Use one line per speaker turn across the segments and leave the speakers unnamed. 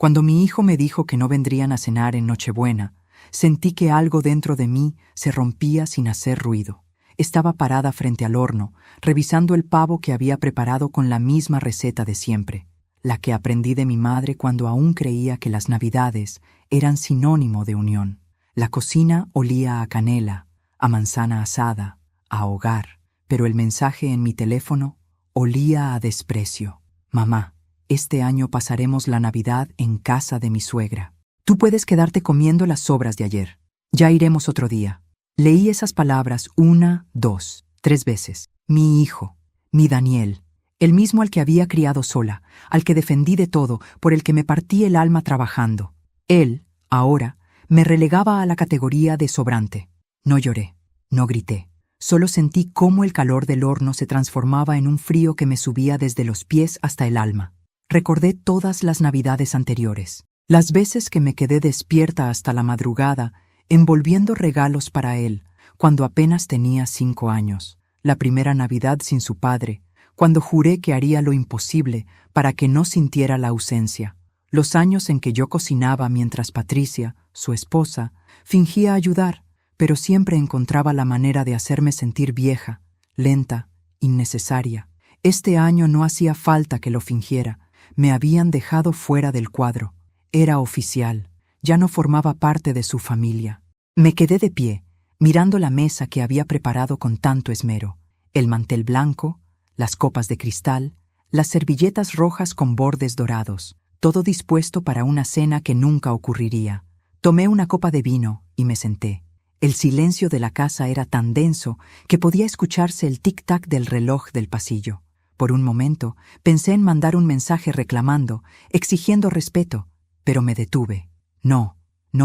Cuando mi hijo me dijo que no vendrían a cenar en Nochebuena, sentí que algo dentro de mí se rompía sin hacer ruido. Estaba parada frente al horno, revisando el pavo que había preparado con la misma receta de siempre, la que aprendí de mi madre cuando aún creía que las Navidades eran sinónimo de unión. La cocina olía a canela, a manzana asada, a hogar, pero el mensaje en mi teléfono olía a desprecio. Mamá, este año pasaremos la Navidad en casa de mi suegra. Tú puedes quedarte comiendo las sobras de ayer. Ya iremos otro día. Leí esas palabras 1, 2, 3 veces. Mi hijo, mi Daniel, el mismo al que había criado sola, al que defendí de todo, por el que me partí el alma trabajando. Él, ahora, me relegaba a la categoría de sobrante. No lloré, no grité. Solo sentí cómo el calor del horno se transformaba en un frío que me subía desde los pies hasta el alma. Recordé todas las Navidades anteriores, las veces que me quedé despierta hasta la madrugada, envolviendo regalos para él, cuando apenas tenía 5 años. La primera Navidad sin su padre, cuando juré que haría lo imposible para que no sintiera la ausencia. Los años en que yo cocinaba mientras Patricia, su esposa, fingía ayudar, pero siempre encontraba la manera de hacerme sentir vieja, lenta, innecesaria. Este año no hacía falta que lo fingiera. Me habían dejado fuera del cuadro. Era oficial. Ya no formaba parte de su familia. Me quedé de pie, mirando la mesa que había preparado con tanto esmero. El mantel blanco, las copas de cristal, las servilletas rojas con bordes dorados, todo dispuesto para una cena que nunca ocurriría. Tomé una copa de vino y me senté. El silencio de la casa era tan denso que podía escucharse el tic-tac del reloj del pasillo. Por un momento pensé en mandar un mensaje reclamando, exigiendo respeto, pero me detuve. No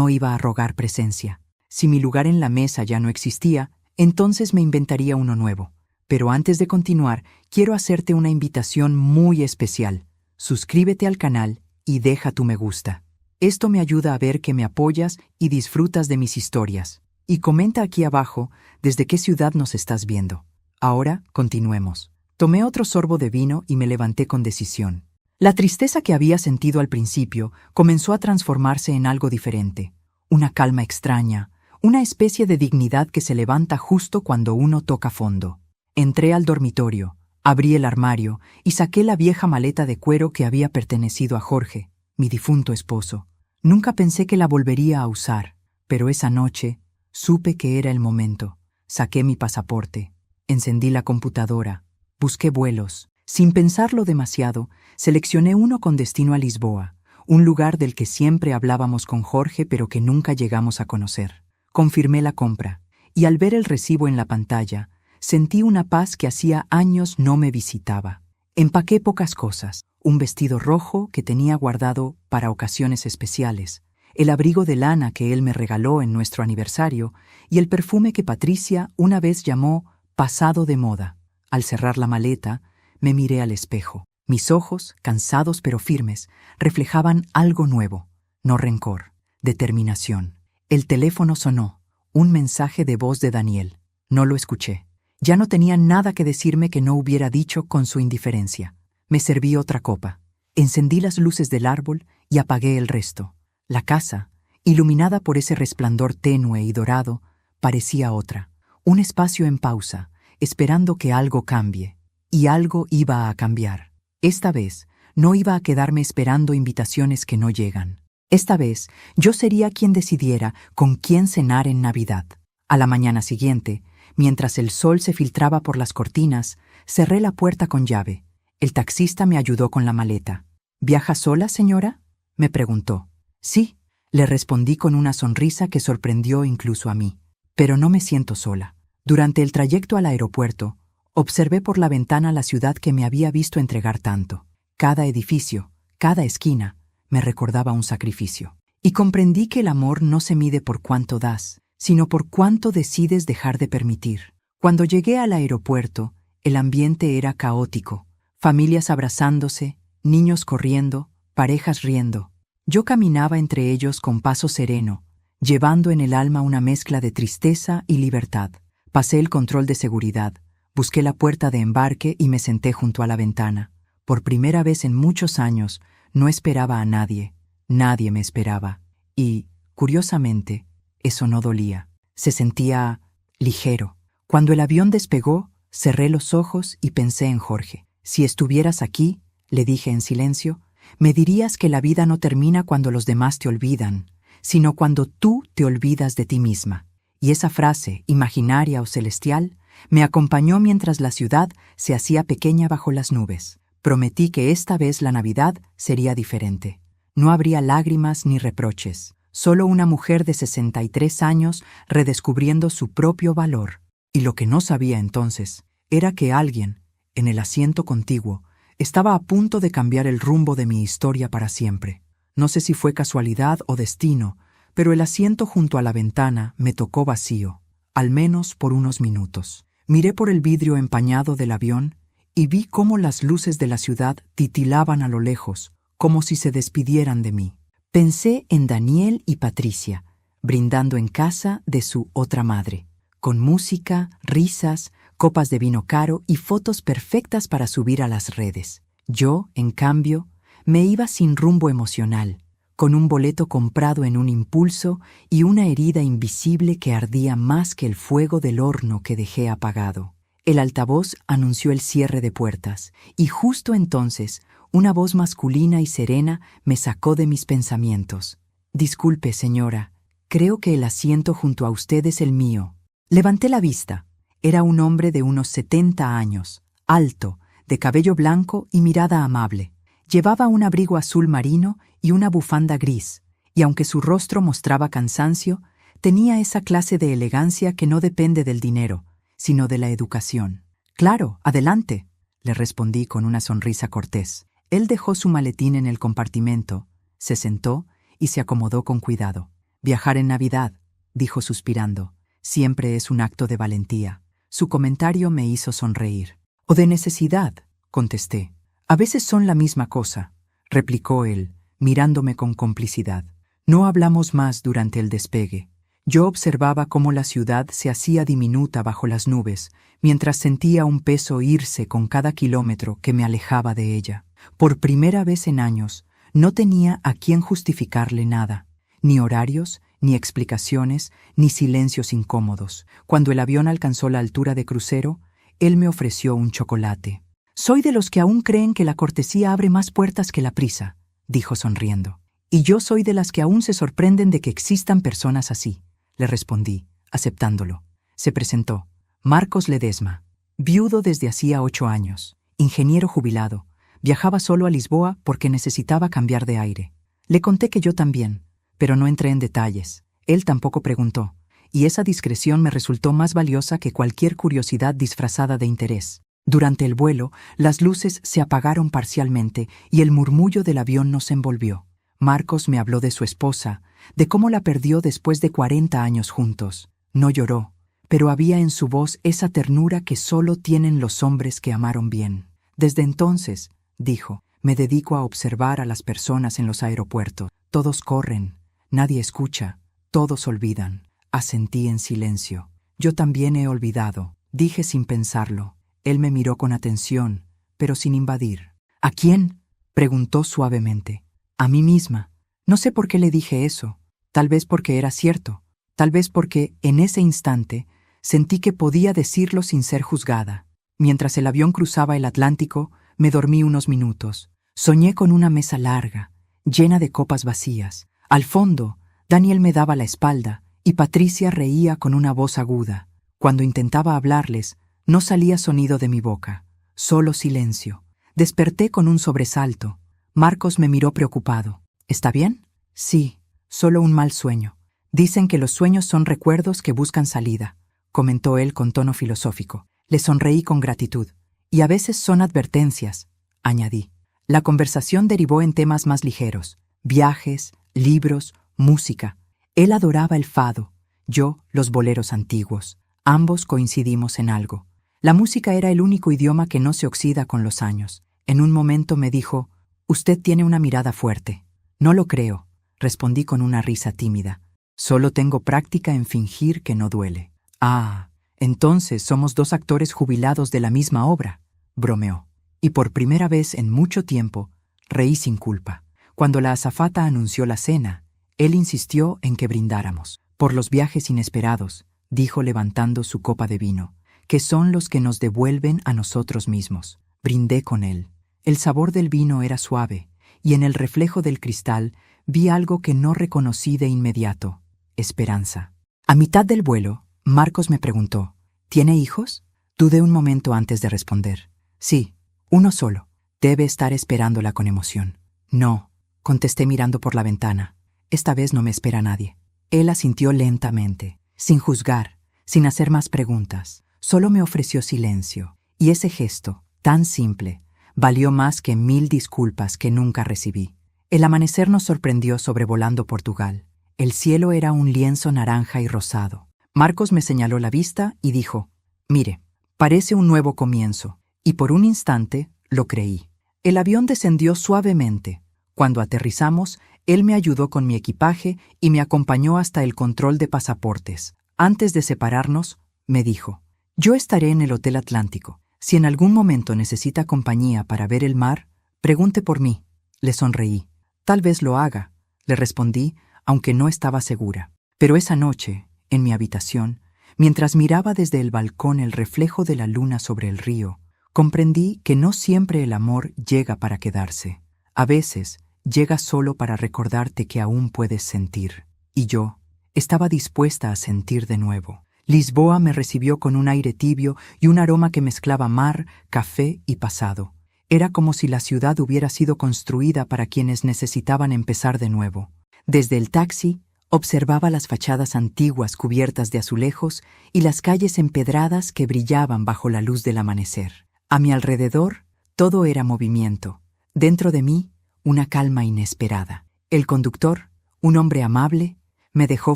iba a rogar presencia. Si mi lugar en la mesa ya no existía, entonces me inventaría uno nuevo. Pero antes de continuar, quiero hacerte una invitación muy especial. Suscríbete al canal y deja tu me gusta. Esto me ayuda a ver que me apoyas y disfrutas de mis historias. Y comenta aquí abajo desde qué ciudad nos estás viendo. Ahora, continuemos. Tomé otro sorbo de vino y me levanté con decisión. La tristeza que había sentido al principio comenzó a transformarse en algo diferente. Una calma extraña, una especie de dignidad que se levanta justo cuando uno toca fondo. Entré al dormitorio, abrí el armario y saqué la vieja maleta de cuero que había pertenecido a Jorge, mi difunto esposo. Nunca pensé que la volvería a usar, pero esa noche supe que era el momento. Saqué mi pasaporte, encendí la computadora, busqué vuelos. Sin pensarlo demasiado, seleccioné uno con destino a Lisboa, un lugar del que siempre hablábamos con Jorge pero que nunca llegamos a conocer. Confirmé la compra, y al ver el recibo en la pantalla, sentí una paz que hacía años no me visitaba. Empaqué pocas cosas: un vestido rojo que tenía guardado para ocasiones especiales, el abrigo de lana que él me regaló en nuestro aniversario y el perfume que Patricia una vez llamó pasado de moda. Al cerrar la maleta, me miré al espejo. Mis ojos, cansados pero firmes, reflejaban algo nuevo. No rencor, determinación. El teléfono sonó. Un mensaje de voz de Daniel. No lo escuché. Ya no tenía nada que decirme que no hubiera dicho con su indiferencia. Me serví otra copa. Encendí las luces del árbol y apagué el resto. La casa, iluminada por ese resplandor tenue y dorado, parecía otra. Un espacio en pausa, esperando que algo cambie. Y algo iba a cambiar. Esta vez no iba a quedarme esperando invitaciones que no llegan. Esta vez yo sería quien decidiera con quién cenar en Navidad. A la mañana siguiente, mientras el sol se filtraba por las cortinas, cerré la puerta con llave. El taxista me ayudó con la maleta. ¿Viaja sola, señora?, me preguntó. Sí, le respondí con una sonrisa que sorprendió incluso a mí. Pero no me siento sola. Durante el trayecto al aeropuerto, observé por la ventana la ciudad que me había visto entregar tanto. Cada edificio, cada esquina, me recordaba un sacrificio. Y comprendí que el amor no se mide por cuánto das, sino por cuánto decides dejar de permitir. Cuando llegué al aeropuerto, el ambiente era caótico. Familias abrazándose, niños corriendo, parejas riendo. Yo caminaba entre ellos con paso sereno, llevando en el alma una mezcla de tristeza y libertad. Pasé el control de seguridad, busqué la puerta de embarque y me senté junto a la ventana. Por primera vez en muchos años, no esperaba a nadie. Nadie me esperaba. Y, curiosamente, eso no dolía. Se sentía ligero. Cuando el avión despegó, cerré los ojos y pensé en Jorge. Si estuvieras aquí, le dije en silencio, me dirías que la vida no termina cuando los demás te olvidan, sino cuando tú te olvidas de ti misma. Y esa frase, imaginaria o celestial, me acompañó mientras la ciudad se hacía pequeña bajo las nubes. Prometí que esta vez la Navidad sería diferente. No habría lágrimas ni reproches, solo una mujer de 63 años redescubriendo su propio valor. Y lo que no sabía entonces era que alguien, en el asiento contiguo, estaba a punto de cambiar el rumbo de mi historia para siempre. No sé si fue casualidad o destino, pero el asiento junto a la ventana me tocó vacío, al menos por unos minutos. Miré por el vidrio empañado del avión y vi cómo las luces de la ciudad titilaban a lo lejos, como si se despidieran de mí. Pensé en Daniel y Patricia, brindando en casa de su otra madre, con música, risas, copas de vino caro y fotos perfectas para subir a las redes. Yo, en cambio, me iba sin rumbo emocional, con un boleto comprado en un impulso y una herida invisible que ardía más que el fuego del horno que dejé apagado. El altavoz anunció el cierre de puertas, y justo entonces una voz masculina y serena me sacó de mis pensamientos. «Disculpe, señora, creo que el asiento junto a usted es el mío». Levanté la vista. Era un hombre de unos 70 años, alto, de cabello blanco y mirada amable. Llevaba un abrigo azul marino y una bufanda gris, y aunque su rostro mostraba cansancio, tenía esa clase de elegancia que no depende del dinero, sino de la educación. «Claro, adelante», le respondí con una sonrisa cortés. Él dejó su maletín en el compartimento, se sentó y se acomodó con cuidado. «Viajar en Navidad», dijo suspirando, «siempre es un acto de valentía». Su comentario me hizo sonreír. «O de necesidad», contesté. «A veces son la misma cosa», replicó él, mirándome con complicidad. No hablamos más durante el despegue. Yo observaba cómo la ciudad se hacía diminuta bajo las nubes, mientras sentía un peso irse con cada kilómetro que me alejaba de ella. Por primera vez en años, no tenía a quién justificarle nada, ni horarios, ni explicaciones, ni silencios incómodos. Cuando el avión alcanzó la altura de crucero, él me ofreció un chocolate. «Soy de los que aún creen que la cortesía abre más puertas que la prisa», dijo sonriendo. «Y yo soy de las que aún se sorprenden de que existan personas así», le respondí, aceptándolo. Se presentó. Marcos Ledesma, viudo desde hacía 8 años, ingeniero jubilado. Viajaba solo a Lisboa porque necesitaba cambiar de aire. Le conté que yo también, pero no entré en detalles. Él tampoco preguntó, y esa discreción me resultó más valiosa que cualquier curiosidad disfrazada de interés. Durante el vuelo, las luces se apagaron parcialmente y el murmullo del avión nos envolvió. Marcos me habló de su esposa, de cómo la perdió después de 40 años juntos. No lloró, pero había en su voz esa ternura que solo tienen los hombres que amaron bien. «Desde entonces», dijo, «me dedico a observar a las personas en los aeropuertos. Todos corren, nadie escucha, todos olvidan». Asentí en silencio. «Yo también he olvidado», dije sin pensarlo. Él me miró con atención, pero sin invadir. «¿A quién?», preguntó suavemente. «A mí misma». No sé por qué le dije eso. Tal vez porque era cierto. Tal vez porque, en ese instante, sentí que podía decirlo sin ser juzgada. Mientras el avión cruzaba el Atlántico, me dormí unos minutos. Soñé con una mesa larga, llena de copas vacías. Al fondo, Daniel me daba la espalda y Patricia reía con una voz aguda. Cuando intentaba hablarles, no salía sonido de mi boca, solo silencio. Desperté con un sobresalto. Marcos me miró preocupado. «¿Está bien?» «Sí, solo un mal sueño. Dicen que los sueños son recuerdos que buscan salida», comentó él con tono filosófico. Le sonreí con gratitud. «Y a veces son advertencias», añadí. La conversación derivó en temas más ligeros: viajes, libros, música. Él adoraba el fado, yo los boleros antiguos. Ambos coincidimos en algo. La música era el único idioma que no se oxida con los años. En un momento me dijo: «Usted tiene una mirada fuerte». «No lo creo», respondí con una risa tímida. «Solo tengo práctica en fingir que no duele». «Ah, entonces somos 2 actores jubilados de la misma obra», bromeó. Y por primera vez en mucho tiempo, reí sin culpa. Cuando la azafata anunció la cena, él insistió en que brindáramos. Por los viajes inesperados, dijo levantando su copa de vino, que son los que nos devuelven a nosotros mismos. Brindé con él. El sabor del vino era suave, y en el reflejo del cristal vi algo que no reconocí de inmediato: esperanza. A mitad del vuelo, Marcos me preguntó: ¿tiene hijos? Dudé un momento antes de responder. Sí, uno solo. Debe estar esperándola con emoción. No, contesté mirando por la ventana. Esta vez no me espera nadie. Él asintió lentamente, sin juzgar, sin hacer más preguntas. Solo me ofreció silencio, y ese gesto, tan simple, valió más que 1000 disculpas que nunca recibí. El amanecer nos sorprendió sobrevolando Portugal. El cielo era un lienzo naranja y rosado. Marcos me señaló la vista y dijo: «Mire, parece un nuevo comienzo», y por un instante lo creí. El avión descendió suavemente. Cuando aterrizamos, él me ayudó con mi equipaje y me acompañó hasta el control de pasaportes. Antes de separarnos, me dijo: «Yo estaré en el Hotel Atlántico. Si en algún momento necesita compañía para ver el mar, pregunte por mí». Le sonreí. «Tal vez lo haga», le respondí, aunque no estaba segura. Pero esa noche, en mi habitación, mientras miraba desde el balcón el reflejo de la luna sobre el río, comprendí que no siempre el amor llega para quedarse. A veces, llega solo para recordarte que aún puedes sentir. Y yo estaba dispuesta a sentir de nuevo. Lisboa me recibió con un aire tibio y un aroma que mezclaba mar, café y pasado. Era como si la ciudad hubiera sido construida para quienes necesitaban empezar de nuevo. Desde el taxi, observaba las fachadas antiguas cubiertas de azulejos y las calles empedradas que brillaban bajo la luz del amanecer. A mi alrededor, todo era movimiento. Dentro de mí, una calma inesperada. El conductor, un hombre amable, me dejó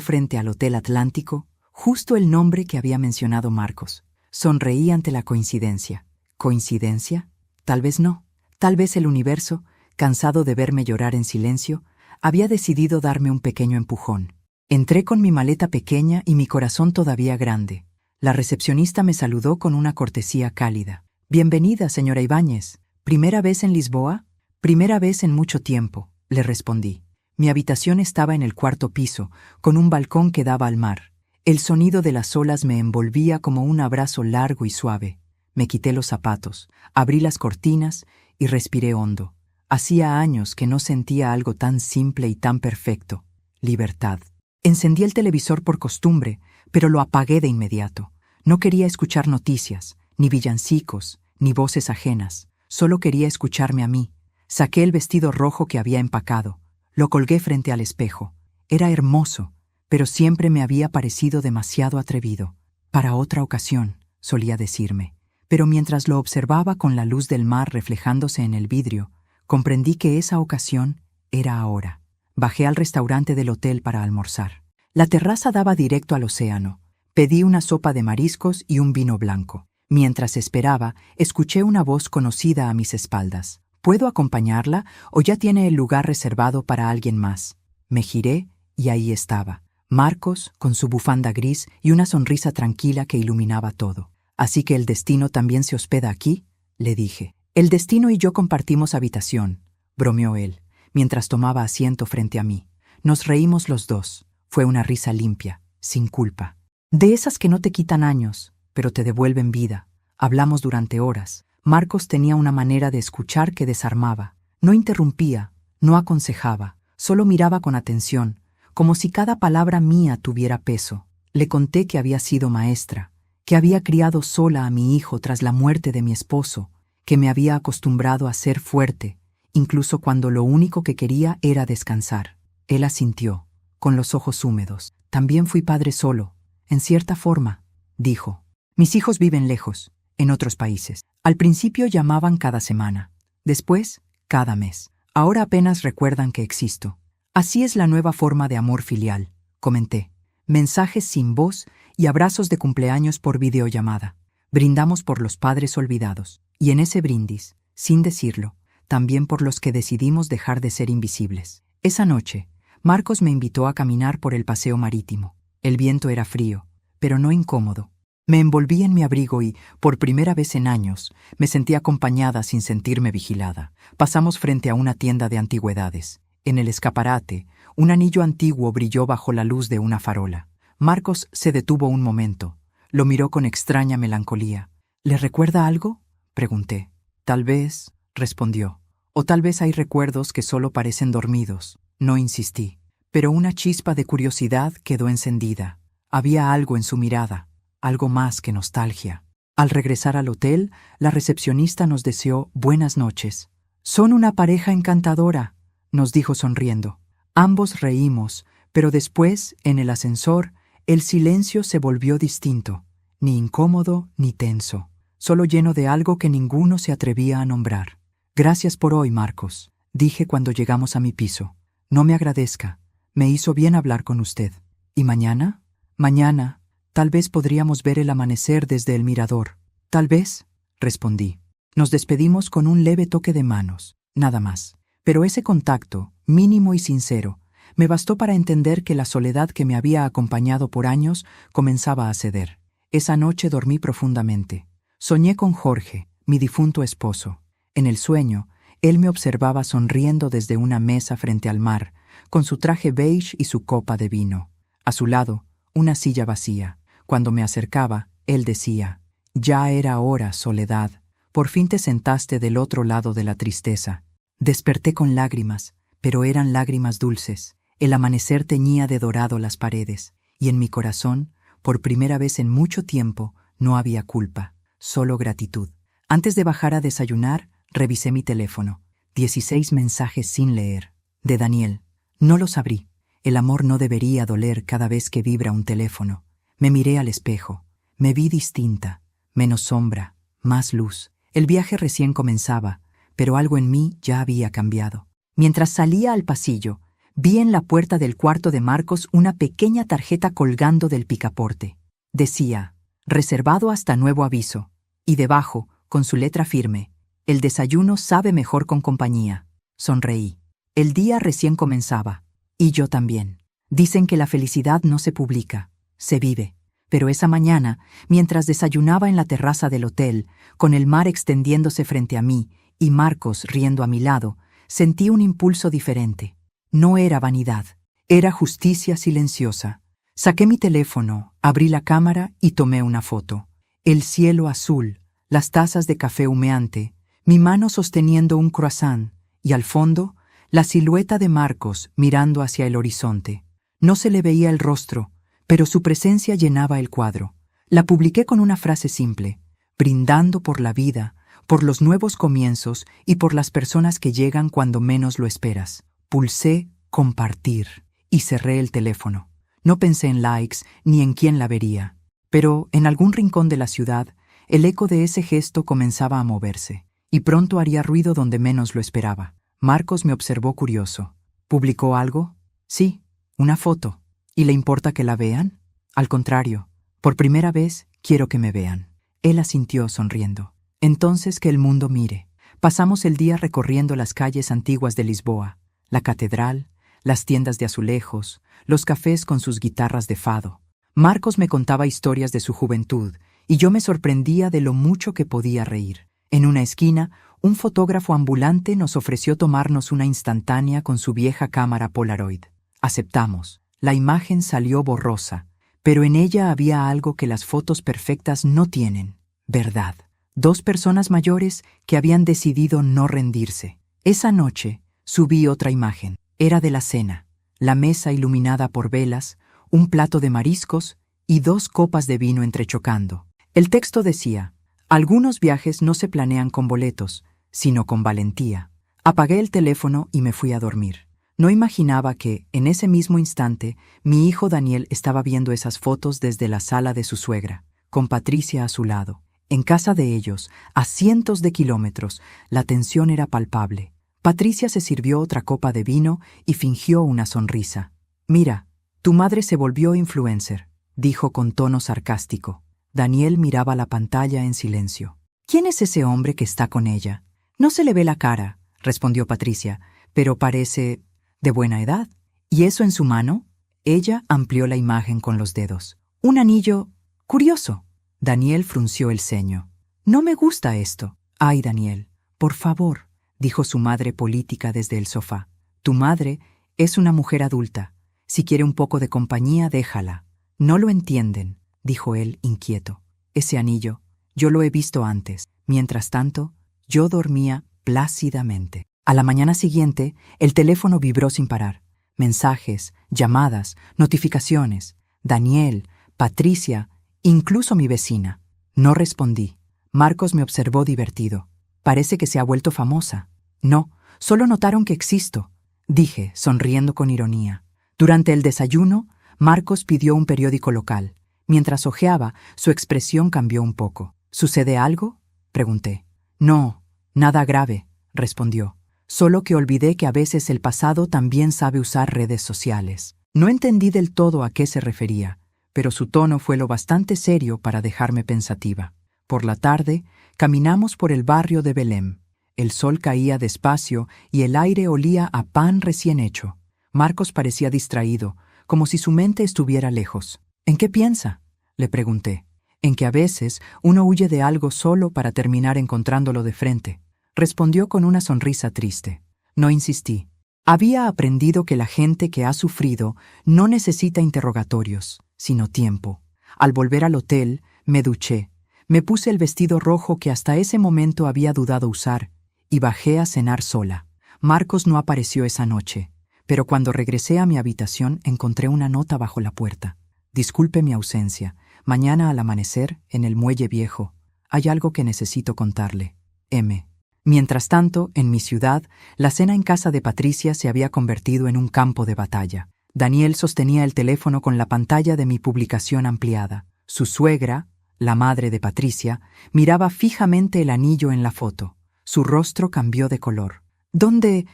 frente al Hotel Atlántico, justo el nombre que había mencionado Marcos. Sonreí ante la coincidencia. ¿Coincidencia? Tal vez no. Tal vez el universo, cansado de verme llorar en silencio, había decidido darme un pequeño empujón. Entré con mi maleta pequeña y mi corazón todavía grande. La recepcionista me saludó con una cortesía cálida. «Bienvenida, señora Ibáñez. ¿Primera vez en Lisboa?» «Primera vez en mucho tiempo», le respondí. Mi habitación estaba en el 4º piso, con un balcón que daba al mar. El sonido de las olas me envolvía como un abrazo largo y suave. Me quité los zapatos, abrí las cortinas y respiré hondo. Hacía años que no sentía algo tan simple y tan perfecto: libertad. Encendí el televisor por costumbre, pero lo apagué de inmediato. No quería escuchar noticias, ni villancicos, ni voces ajenas. Solo quería escucharme a mí. Saqué el vestido rojo que había empacado. Lo colgué frente al espejo. Era hermoso, pero siempre me había parecido demasiado atrevido. «Para otra ocasión», solía decirme. Pero mientras lo observaba con la luz del mar reflejándose en el vidrio, comprendí que esa ocasión era ahora. Bajé al restaurante del hotel para almorzar. La terraza daba directo al océano. Pedí una sopa de mariscos y un vino blanco. Mientras esperaba, escuché una voz conocida a mis espaldas. «¿Puedo acompañarla o ya tiene el lugar reservado para alguien más?» Me giré y ahí estaba, Marcos con su bufanda gris y una sonrisa tranquila que iluminaba todo. «¿Así que el destino también se hospeda aquí?», le dije. «El destino y yo compartimos habitación», bromeó él, mientras tomaba asiento frente a mí. Nos reímos los dos. Fue una risa limpia, sin culpa. De esas que no te quitan años, pero te devuelven vida. Hablamos durante horas. Marcos tenía una manera de escuchar que desarmaba. No interrumpía, no aconsejaba, solo miraba con atención, como si cada palabra mía tuviera peso. Le conté que había sido maestra, que había criado sola a mi hijo tras la muerte de mi esposo, que me había acostumbrado a ser fuerte, incluso cuando lo único que quería era descansar. Él asintió, con los ojos húmedos. «También fui padre solo, en cierta forma», dijo. «Mis hijos viven lejos, en otros países. Al principio llamaban cada semana, después cada mes. Ahora apenas recuerdan que existo. Así es la nueva forma de amor filial», comenté. Mensajes sin voz y abrazos de cumpleaños por videollamada. Brindamos por los padres olvidados, y en ese brindis, sin decirlo, también por los que decidimos dejar de ser invisibles. Esa noche, Marcos me invitó a caminar por el paseo marítimo. El viento era frío, pero no incómodo. Me envolví en mi abrigo y, por primera vez en años, me sentí acompañada sin sentirme vigilada. Pasamos frente a una tienda de antigüedades. En el escaparate, un anillo antiguo brilló bajo la luz de una farola. Marcos se detuvo un momento. Lo miró con extraña melancolía. ¿Le recuerda algo?, pregunté. Tal vez, respondió. O tal vez hay recuerdos que solo parecen dormidos. No insistí. Pero una chispa de curiosidad quedó encendida. Había algo en su mirada, algo más que nostalgia. Al regresar al hotel, la recepcionista nos deseó buenas noches. «Son una pareja encantadora», nos dijo sonriendo. Ambos reímos, pero después, en el ascensor, el silencio se volvió distinto, ni incómodo ni tenso, solo lleno de algo que ninguno se atrevía a nombrar. «Gracias por hoy, Marcos», dije cuando llegamos a mi piso. «No me agradezca. Me hizo bien hablar con usted». «¿Y mañana?» «Mañana, tal vez podríamos ver el amanecer desde el mirador». «Tal vez», respondí. Nos despedimos con un leve toque de manos, nada más. Pero ese contacto, mínimo y sincero, me bastó para entender que la soledad que me había acompañado por años comenzaba a ceder. Esa noche dormí profundamente. Soñé con Jorge, mi difunto esposo. En el sueño, él me observaba sonriendo desde una mesa frente al mar, con su traje beige y su copa de vino. A su lado, una silla vacía. Cuando me acercaba, él decía: «Ya era hora, Soledad. Por fin te sentaste del otro lado de la tristeza». Desperté con lágrimas, pero eran lágrimas dulces. El amanecer teñía de dorado las paredes, y en mi corazón, por primera vez en mucho tiempo, no había culpa, solo gratitud. Antes de bajar a desayunar, revisé mi teléfono. 16 mensajes sin leer. De Daniel. No los abrí. El amor no debería doler cada vez que vibra un teléfono. Me miré al espejo. Me vi distinta. Menos sombra, más luz. El viaje recién comenzaba, pero algo en mí ya había cambiado. Mientras salía al pasillo, vi en la puerta del cuarto de Marcos una pequeña tarjeta colgando del picaporte. Decía: «Reservado hasta nuevo aviso». Y debajo, con su letra firme: «El desayuno sabe mejor con compañía». Sonreí. El día recién comenzaba. Y yo también. Dicen que la felicidad no se publica, se vive. Pero esa mañana, mientras desayunaba en la terraza del hotel, con el mar extendiéndose frente a mí y Marcos riendo a mi lado, sentí un impulso diferente. No era vanidad, era justicia silenciosa. Saqué mi teléfono, abrí la cámara y tomé una foto. El cielo azul, las tazas de café humeante, mi mano sosteniendo un croissant y al fondo, la silueta de Marcos mirando hacia el horizonte. No se le veía el rostro, pero su presencia llenaba el cuadro. La publiqué con una frase simple: brindando por la vida, por los nuevos comienzos y por las personas que llegan cuando menos lo esperas. Pulsé compartir y cerré el teléfono. No pensé en likes ni en quién la vería. Pero en algún rincón de la ciudad, el eco de ese gesto comenzaba a moverse, y pronto haría ruido donde menos lo esperaba. Marcos me observó curioso. ¿Publicó algo? Sí, una foto. ¿Y le importa que la vean? Al contrario, por primera vez quiero que me vean. Él asintió sonriendo. Entonces que el mundo mire. Pasamos el día recorriendo las calles antiguas de Lisboa, la catedral, las tiendas de azulejos, los cafés con sus guitarras de fado. Marcos me contaba historias de su juventud y yo me sorprendía de lo mucho que podía reír. En una esquina, un fotógrafo ambulante nos ofreció tomarnos una instantánea con su vieja cámara Polaroid. Aceptamos. La imagen salió borrosa, pero en ella había algo que las fotos perfectas no tienen: verdad. 2 personas mayores que habían decidido no rendirse. Esa noche subí otra imagen. Era de la cena, la mesa iluminada por velas, un plato de mariscos y 2 copas de vino entrechocando. El texto decía: algunos viajes no se planean con boletos, sino con valentía. Apagué el teléfono y me fui a dormir. No imaginaba que, en ese mismo instante, mi hijo Daniel estaba viendo esas fotos desde la sala de su suegra, con Patricia a su lado. En casa de ellos, a cientos de kilómetros, la tensión era palpable. Patricia se sirvió otra copa de vino y fingió una sonrisa. «Mira, tu madre se volvió influencer», dijo con tono sarcástico. Daniel miraba la pantalla en silencio. «¿Quién es ese hombre que está con ella?» «No se le ve la cara», respondió Patricia, «pero parece de buena edad». «¿Y eso en su mano?» Ella amplió la imagen con los dedos. «Un anillo curioso». Daniel frunció el ceño. «No me gusta esto». «Ay, Daniel, por favor», dijo su madre política desde el sofá. Tu madre es una mujer adulta. Si quiere un poco de compañía, déjala. No lo entienden, dijo él, inquieto. Ese anillo, yo lo he visto antes. Mientras tanto, yo dormía plácidamente. A la mañana siguiente, el teléfono vibró sin parar. Mensajes, llamadas, notificaciones. Daniel, Patricia, incluso mi vecina. No respondí. Marcos me observó divertido. Parece que se ha vuelto famosa. No, solo notaron que existo, dije, sonriendo con ironía. Durante el desayuno, Marcos pidió un periódico local. Mientras hojeaba, su expresión cambió un poco. ¿Sucede algo?, pregunté. No, nada grave, respondió. Solo que olvidé que a veces el pasado también sabe usar redes sociales. No entendí del todo a qué se refería, pero su tono fue lo bastante serio para dejarme pensativa. Por la tarde, caminamos por el barrio de Belém. El sol caía despacio y el aire olía a pan recién hecho. Marcos parecía distraído, como si su mente estuviera lejos. ¿En qué piensa?, le pregunté. En que a veces uno huye de algo solo para terminar encontrándolo de frente. Respondió con una sonrisa triste. No insistí. Había aprendido que la gente que ha sufrido no necesita interrogatorios, sino tiempo. Al volver al hotel, me duché. Me puse el vestido rojo que hasta ese momento había dudado usar y bajé a cenar sola. Marcos no apareció esa noche, pero cuando regresé a mi habitación encontré una nota bajo la puerta. Disculpe mi ausencia. Mañana al amanecer, en el muelle viejo, hay algo que necesito contarle. M. Mientras tanto, en mi ciudad, la cena en casa de Patricia se había convertido en un campo de batalla. Daniel sostenía el teléfono con la pantalla de mi publicación ampliada. Su suegra, la madre de Patricia, miraba fijamente el anillo en la foto. Su rostro cambió de color. ¿Dónde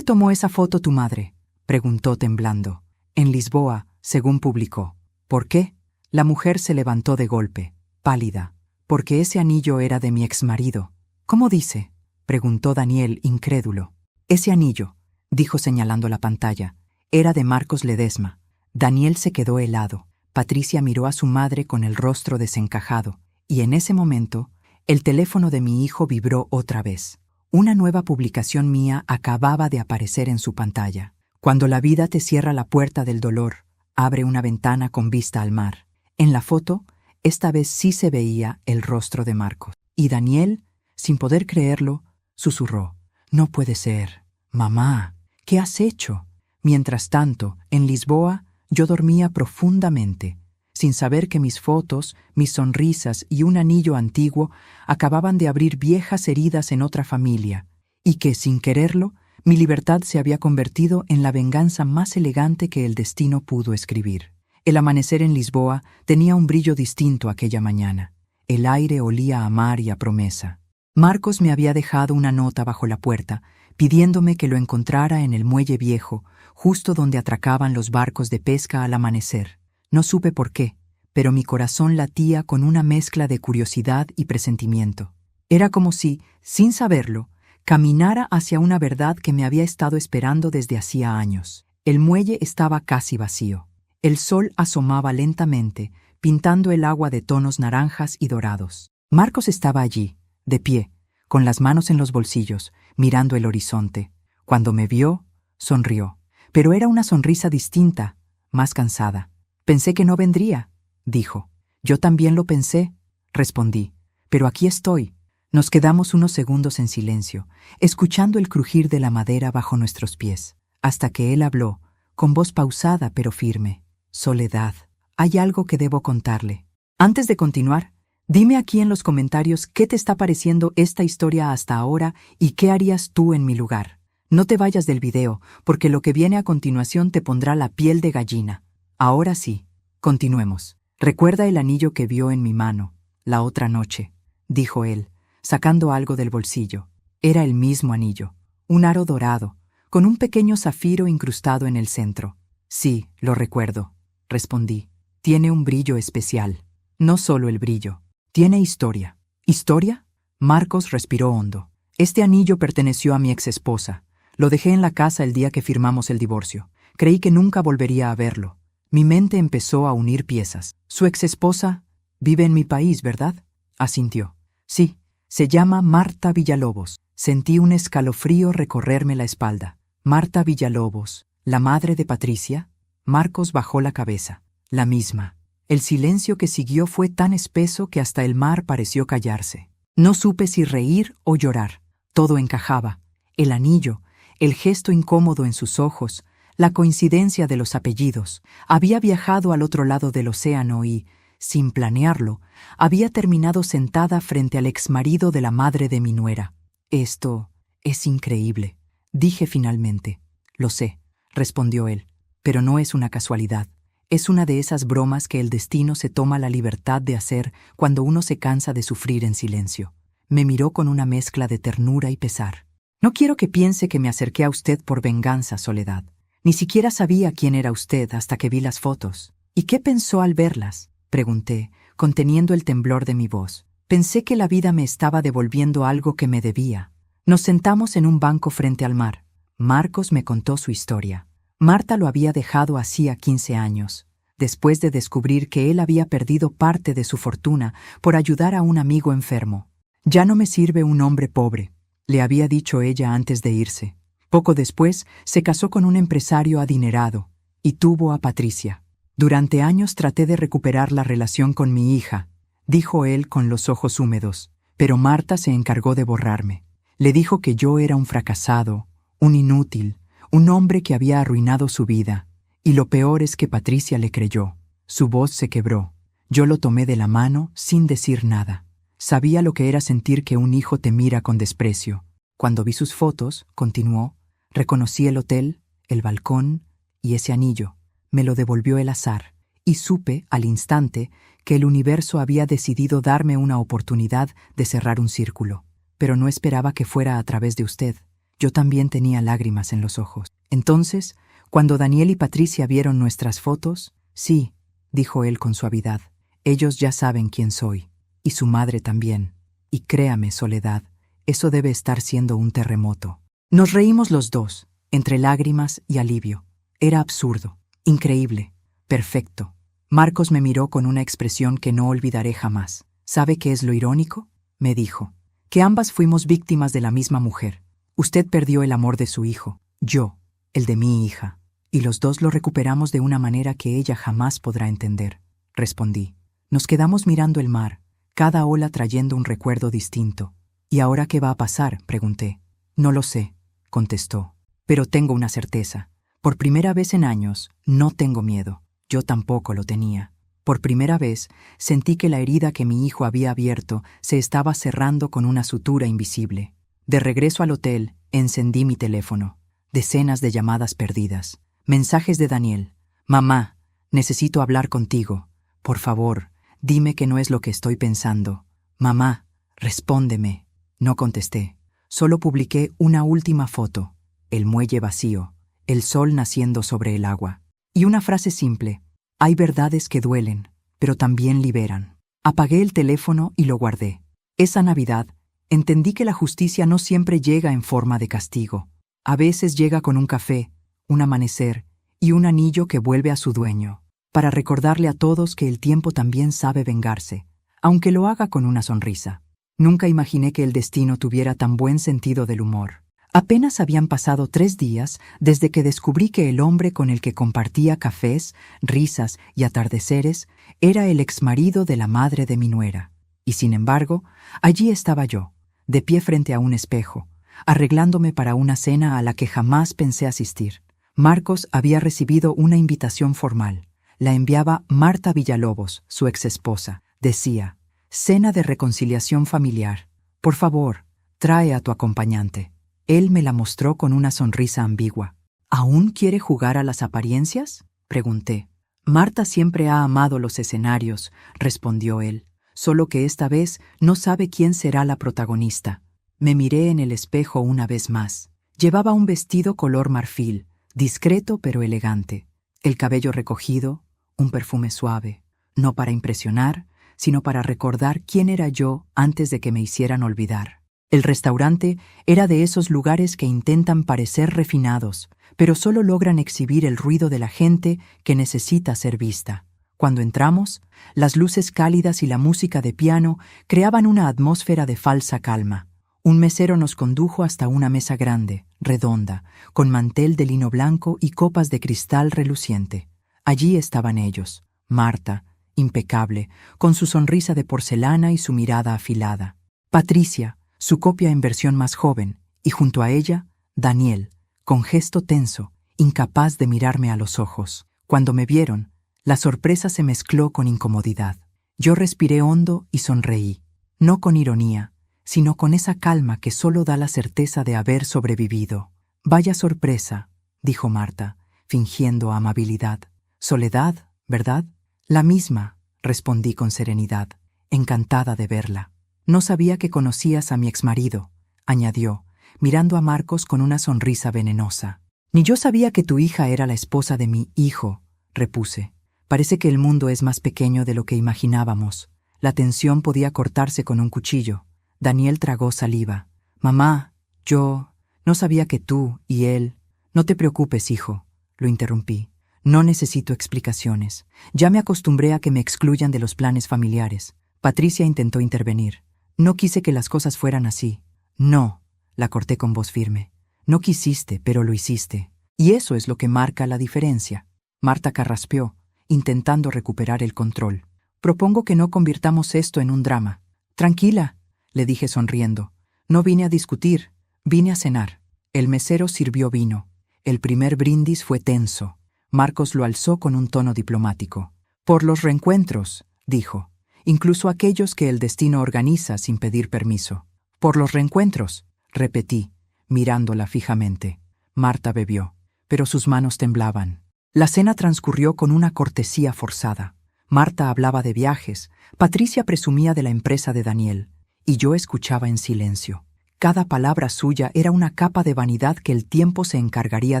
tomó esa foto tu madre?, preguntó temblando. En Lisboa, según publicó. ¿Por qué? La mujer se levantó de golpe, pálida. Porque ese anillo era de mi exmarido. ¿Cómo dice?, preguntó Daniel, incrédulo. Ese anillo, dijo señalando la pantalla, era de Marcos Ledesma. Daniel se quedó helado. Patricia miró a su madre con el rostro desencajado, y en ese momento, el teléfono de mi hijo vibró otra vez. Una nueva publicación mía acababa de aparecer en su pantalla. Cuando la vida te cierra la puerta del dolor, abre una ventana con vista al mar. En la foto, esta vez sí se veía el rostro de Marcos. Y Daniel, sin poder creerlo, susurró. No puede ser. Mamá, ¿qué has hecho? Mientras tanto, en Lisboa, yo dormía profundamente, sin saber que mis fotos, mis sonrisas y un anillo antiguo acababan de abrir viejas heridas en otra familia, y que, sin quererlo, mi libertad se había convertido en la venganza más elegante que el destino pudo escribir. El amanecer en Lisboa tenía un brillo distinto aquella mañana. El aire olía a mar y a promesa. Marcos me había dejado una nota bajo la puerta, pidiéndome que lo encontrara en el muelle viejo, justo donde atracaban los barcos de pesca al amanecer. No supe por qué, pero mi corazón latía con una mezcla de curiosidad y presentimiento. Era como si, sin saberlo, caminara hacia una verdad que me había estado esperando desde hacía años. El muelle estaba casi vacío. El sol asomaba lentamente, pintando el agua de tonos naranjas y dorados. Marcos estaba allí, de pie, con las manos en los bolsillos, mirando el horizonte. Cuando me vio, sonrió. Pero era una sonrisa distinta, más cansada. Pensé que no vendría, dijo. Yo también lo pensé, respondí. Pero aquí estoy. Nos quedamos unos segundos en silencio, escuchando el crujir de la madera bajo nuestros pies, hasta que él habló, con voz pausada pero firme. Soledad, hay algo que debo contarle. Antes de continuar, dime aquí en los comentarios qué te está pareciendo esta historia hasta ahora y qué harías tú en mi lugar. No te vayas del video, porque lo que viene a continuación te pondrá la piel de gallina. Ahora sí, continuemos. Recuerda el anillo que vio en mi mano, la otra noche, dijo él, sacando algo del bolsillo. Era el mismo anillo, un aro dorado, con un pequeño zafiro incrustado en el centro. Sí, lo recuerdo, respondí. Tiene un brillo especial. No solo el brillo, tiene historia. ¿Historia? Marcos respiró hondo. Este anillo perteneció a mi exesposa. Lo dejé en la casa el día que firmamos el divorcio. Creí que nunca volvería a verlo. Mi mente empezó a unir piezas. Su exesposa vive en mi país, ¿verdad? Asintió. Sí, se llama Marta Villalobos. Sentí un escalofrío recorrerme la espalda. Marta Villalobos, la madre de Patricia. Marcos bajó la cabeza. La misma. El silencio que siguió fue tan espeso que hasta el mar pareció callarse. No supe si reír o llorar. Todo encajaba. El anillo, el gesto incómodo en sus ojos, la coincidencia de los apellidos. Había viajado al otro lado del océano y, sin planearlo, había terminado sentada frente al exmarido de la madre de mi nuera. Esto es increíble, dije finalmente. Lo sé, respondió él, pero no es una casualidad. Es una de esas bromas que el destino se toma la libertad de hacer cuando uno se cansa de sufrir en silencio. Me miró con una mezcla de ternura y pesar. No quiero que piense que me acerqué a usted por venganza, Soledad. Ni siquiera sabía quién era usted hasta que vi las fotos. ¿Y qué pensó al verlas?, pregunté, conteniendo el temblor de mi voz. Pensé que la vida me estaba devolviendo algo que me debía. Nos sentamos en un banco frente al mar. Marcos me contó su historia. Marta lo había dejado hacía 15 años, después de descubrir que él había perdido parte de su fortuna por ayudar a un amigo enfermo. Ya no me sirve un hombre pobre, le había dicho ella antes de irse. Poco después se casó con un empresario adinerado y tuvo a Patricia. Durante años traté de recuperar la relación con mi hija, dijo él con los ojos húmedos, pero Marta se encargó de borrarme. Le dijo que yo era un fracasado, un inútil, un hombre que había arruinado su vida, y lo peor es que Patricia le creyó. Su voz se quebró. Yo lo tomé de la mano sin decir nada. Sabía lo que era sentir que un hijo te mira con desprecio. Cuando vi sus fotos, continuó, reconocí el hotel, el balcón y ese anillo. Me lo devolvió el azar, y supe, al instante, que el universo había decidido darme una oportunidad de cerrar un círculo. Pero no esperaba que fuera a través de usted. Yo también tenía lágrimas en los ojos. Entonces, cuando Daniel y Patricia vieron nuestras fotos, sí, dijo él con suavidad, ellos ya saben quién soy, y su madre también. Y créame, Soledad, eso debe estar siendo un terremoto. Nos reímos los dos, entre lágrimas y alivio. Era absurdo, increíble, perfecto. Marcos me miró con una expresión que no olvidaré jamás. ¿Sabe qué es lo irónico?, me dijo. Que ambas fuimos víctimas de la misma mujer. Usted perdió el amor de su hijo, yo, el de mi hija, y los dos lo recuperamos de una manera que ella jamás podrá entender, respondí. Nos quedamos mirando el mar, cada ola trayendo un recuerdo distinto. ¿Y ahora qué va a pasar?, pregunté. No lo sé, contestó, pero tengo una certeza. Por primera vez en años, no tengo miedo. Yo tampoco lo tenía. Por primera vez, sentí que la herida que mi hijo había abierto se estaba cerrando con una sutura invisible. De regreso al hotel, encendí mi teléfono. Decenas de llamadas perdidas. Mensajes de Daniel. Mamá, necesito hablar contigo. Por favor, dime que no es lo que estoy pensando. Mamá, respóndeme. No contesté. Solo publiqué una última foto. El muelle vacío. El sol naciendo sobre el agua. Y una frase simple. Hay verdades que duelen, pero también liberan. Apagué el teléfono y lo guardé. Esa Navidad, entendí que la justicia no siempre llega en forma de castigo. A veces llega con un café, un amanecer y un anillo que vuelve a su dueño, para recordarle a todos que el tiempo también sabe vengarse, aunque lo haga con una sonrisa. Nunca imaginé que el destino tuviera tan buen sentido del humor. Apenas habían pasado 3 días desde que descubrí que el hombre con el que compartía cafés, risas y atardeceres era el exmarido de la madre de mi nuera. Y sin embargo, allí estaba yo, de pie frente a un espejo, arreglándome para una cena a la que jamás pensé asistir. Marcos había recibido una invitación formal. La enviaba Marta Villalobos, su exesposa. Decía, cena de reconciliación familiar. Por favor, trae a tu acompañante. Él me la mostró con una sonrisa ambigua. ¿Aún quiere jugar a las apariencias?, pregunté. Marta siempre ha amado los escenarios, respondió él, solo que esta vez no sabe quién será la protagonista. Me miré en el espejo una vez más. Llevaba un vestido color marfil, discreto pero elegante, el cabello recogido, un perfume suave, no para impresionar, sino para recordar quién era yo antes de que me hicieran olvidar. El restaurante era de esos lugares que intentan parecer refinados, pero solo logran exhibir el ruido de la gente que necesita ser vista. Cuando entramos, las luces cálidas y la música de piano creaban una atmósfera de falsa calma. Un mesero nos condujo hasta una mesa grande, redonda, con mantel de lino blanco y copas de cristal reluciente. Allí estaban ellos, Marta, impecable, con su sonrisa de porcelana y su mirada afilada. Patricia, su copia en versión más joven, y junto a ella, Daniel, con gesto tenso, incapaz de mirarme a los ojos. Cuando me vieron, la sorpresa se mezcló con incomodidad. Yo respiré hondo y sonreí, no con ironía, sino con esa calma que solo da la certeza de haber sobrevivido. «Vaya sorpresa», dijo Marta, fingiendo amabilidad. «Soledad, ¿verdad?» «La misma», respondí con serenidad, encantada de verla. «No sabía que conocías a mi exmarido», añadió, mirando a Marcos con una sonrisa venenosa. «Ni yo sabía que tu hija era la esposa de mi hijo», repuse. «Parece que el mundo es más pequeño de lo que imaginábamos. La tensión podía cortarse con un cuchillo». Daniel tragó saliva. «Mamá, yo no sabía que tú y él...» «No te preocupes, hijo», lo interrumpí. «No necesito explicaciones. Ya me acostumbré a que me excluyan de los planes familiares». Patricia intentó intervenir. «No quise que las cosas fueran así». «No», la corté con voz firme. «No quisiste, pero lo hiciste. Y eso es lo que marca la diferencia». Marta carraspeó, intentando recuperar el control. «Propongo que no convirtamos esto en un drama». «Tranquila», le dije sonriendo. «No vine a discutir, vine a cenar». El mesero sirvió vino. El primer brindis fue tenso. Marcos lo alzó con un tono diplomático. «Por los reencuentros», dijo, «incluso aquellos que el destino organiza sin pedir permiso». «Por los reencuentros», repetí, mirándola fijamente. Marta bebió, pero sus manos temblaban. La cena transcurrió con una cortesía forzada. Marta hablaba de viajes, Patricia presumía de la empresa de Daniel, y yo escuchaba en silencio. Cada palabra suya era una capa de vanidad que el tiempo se encargaría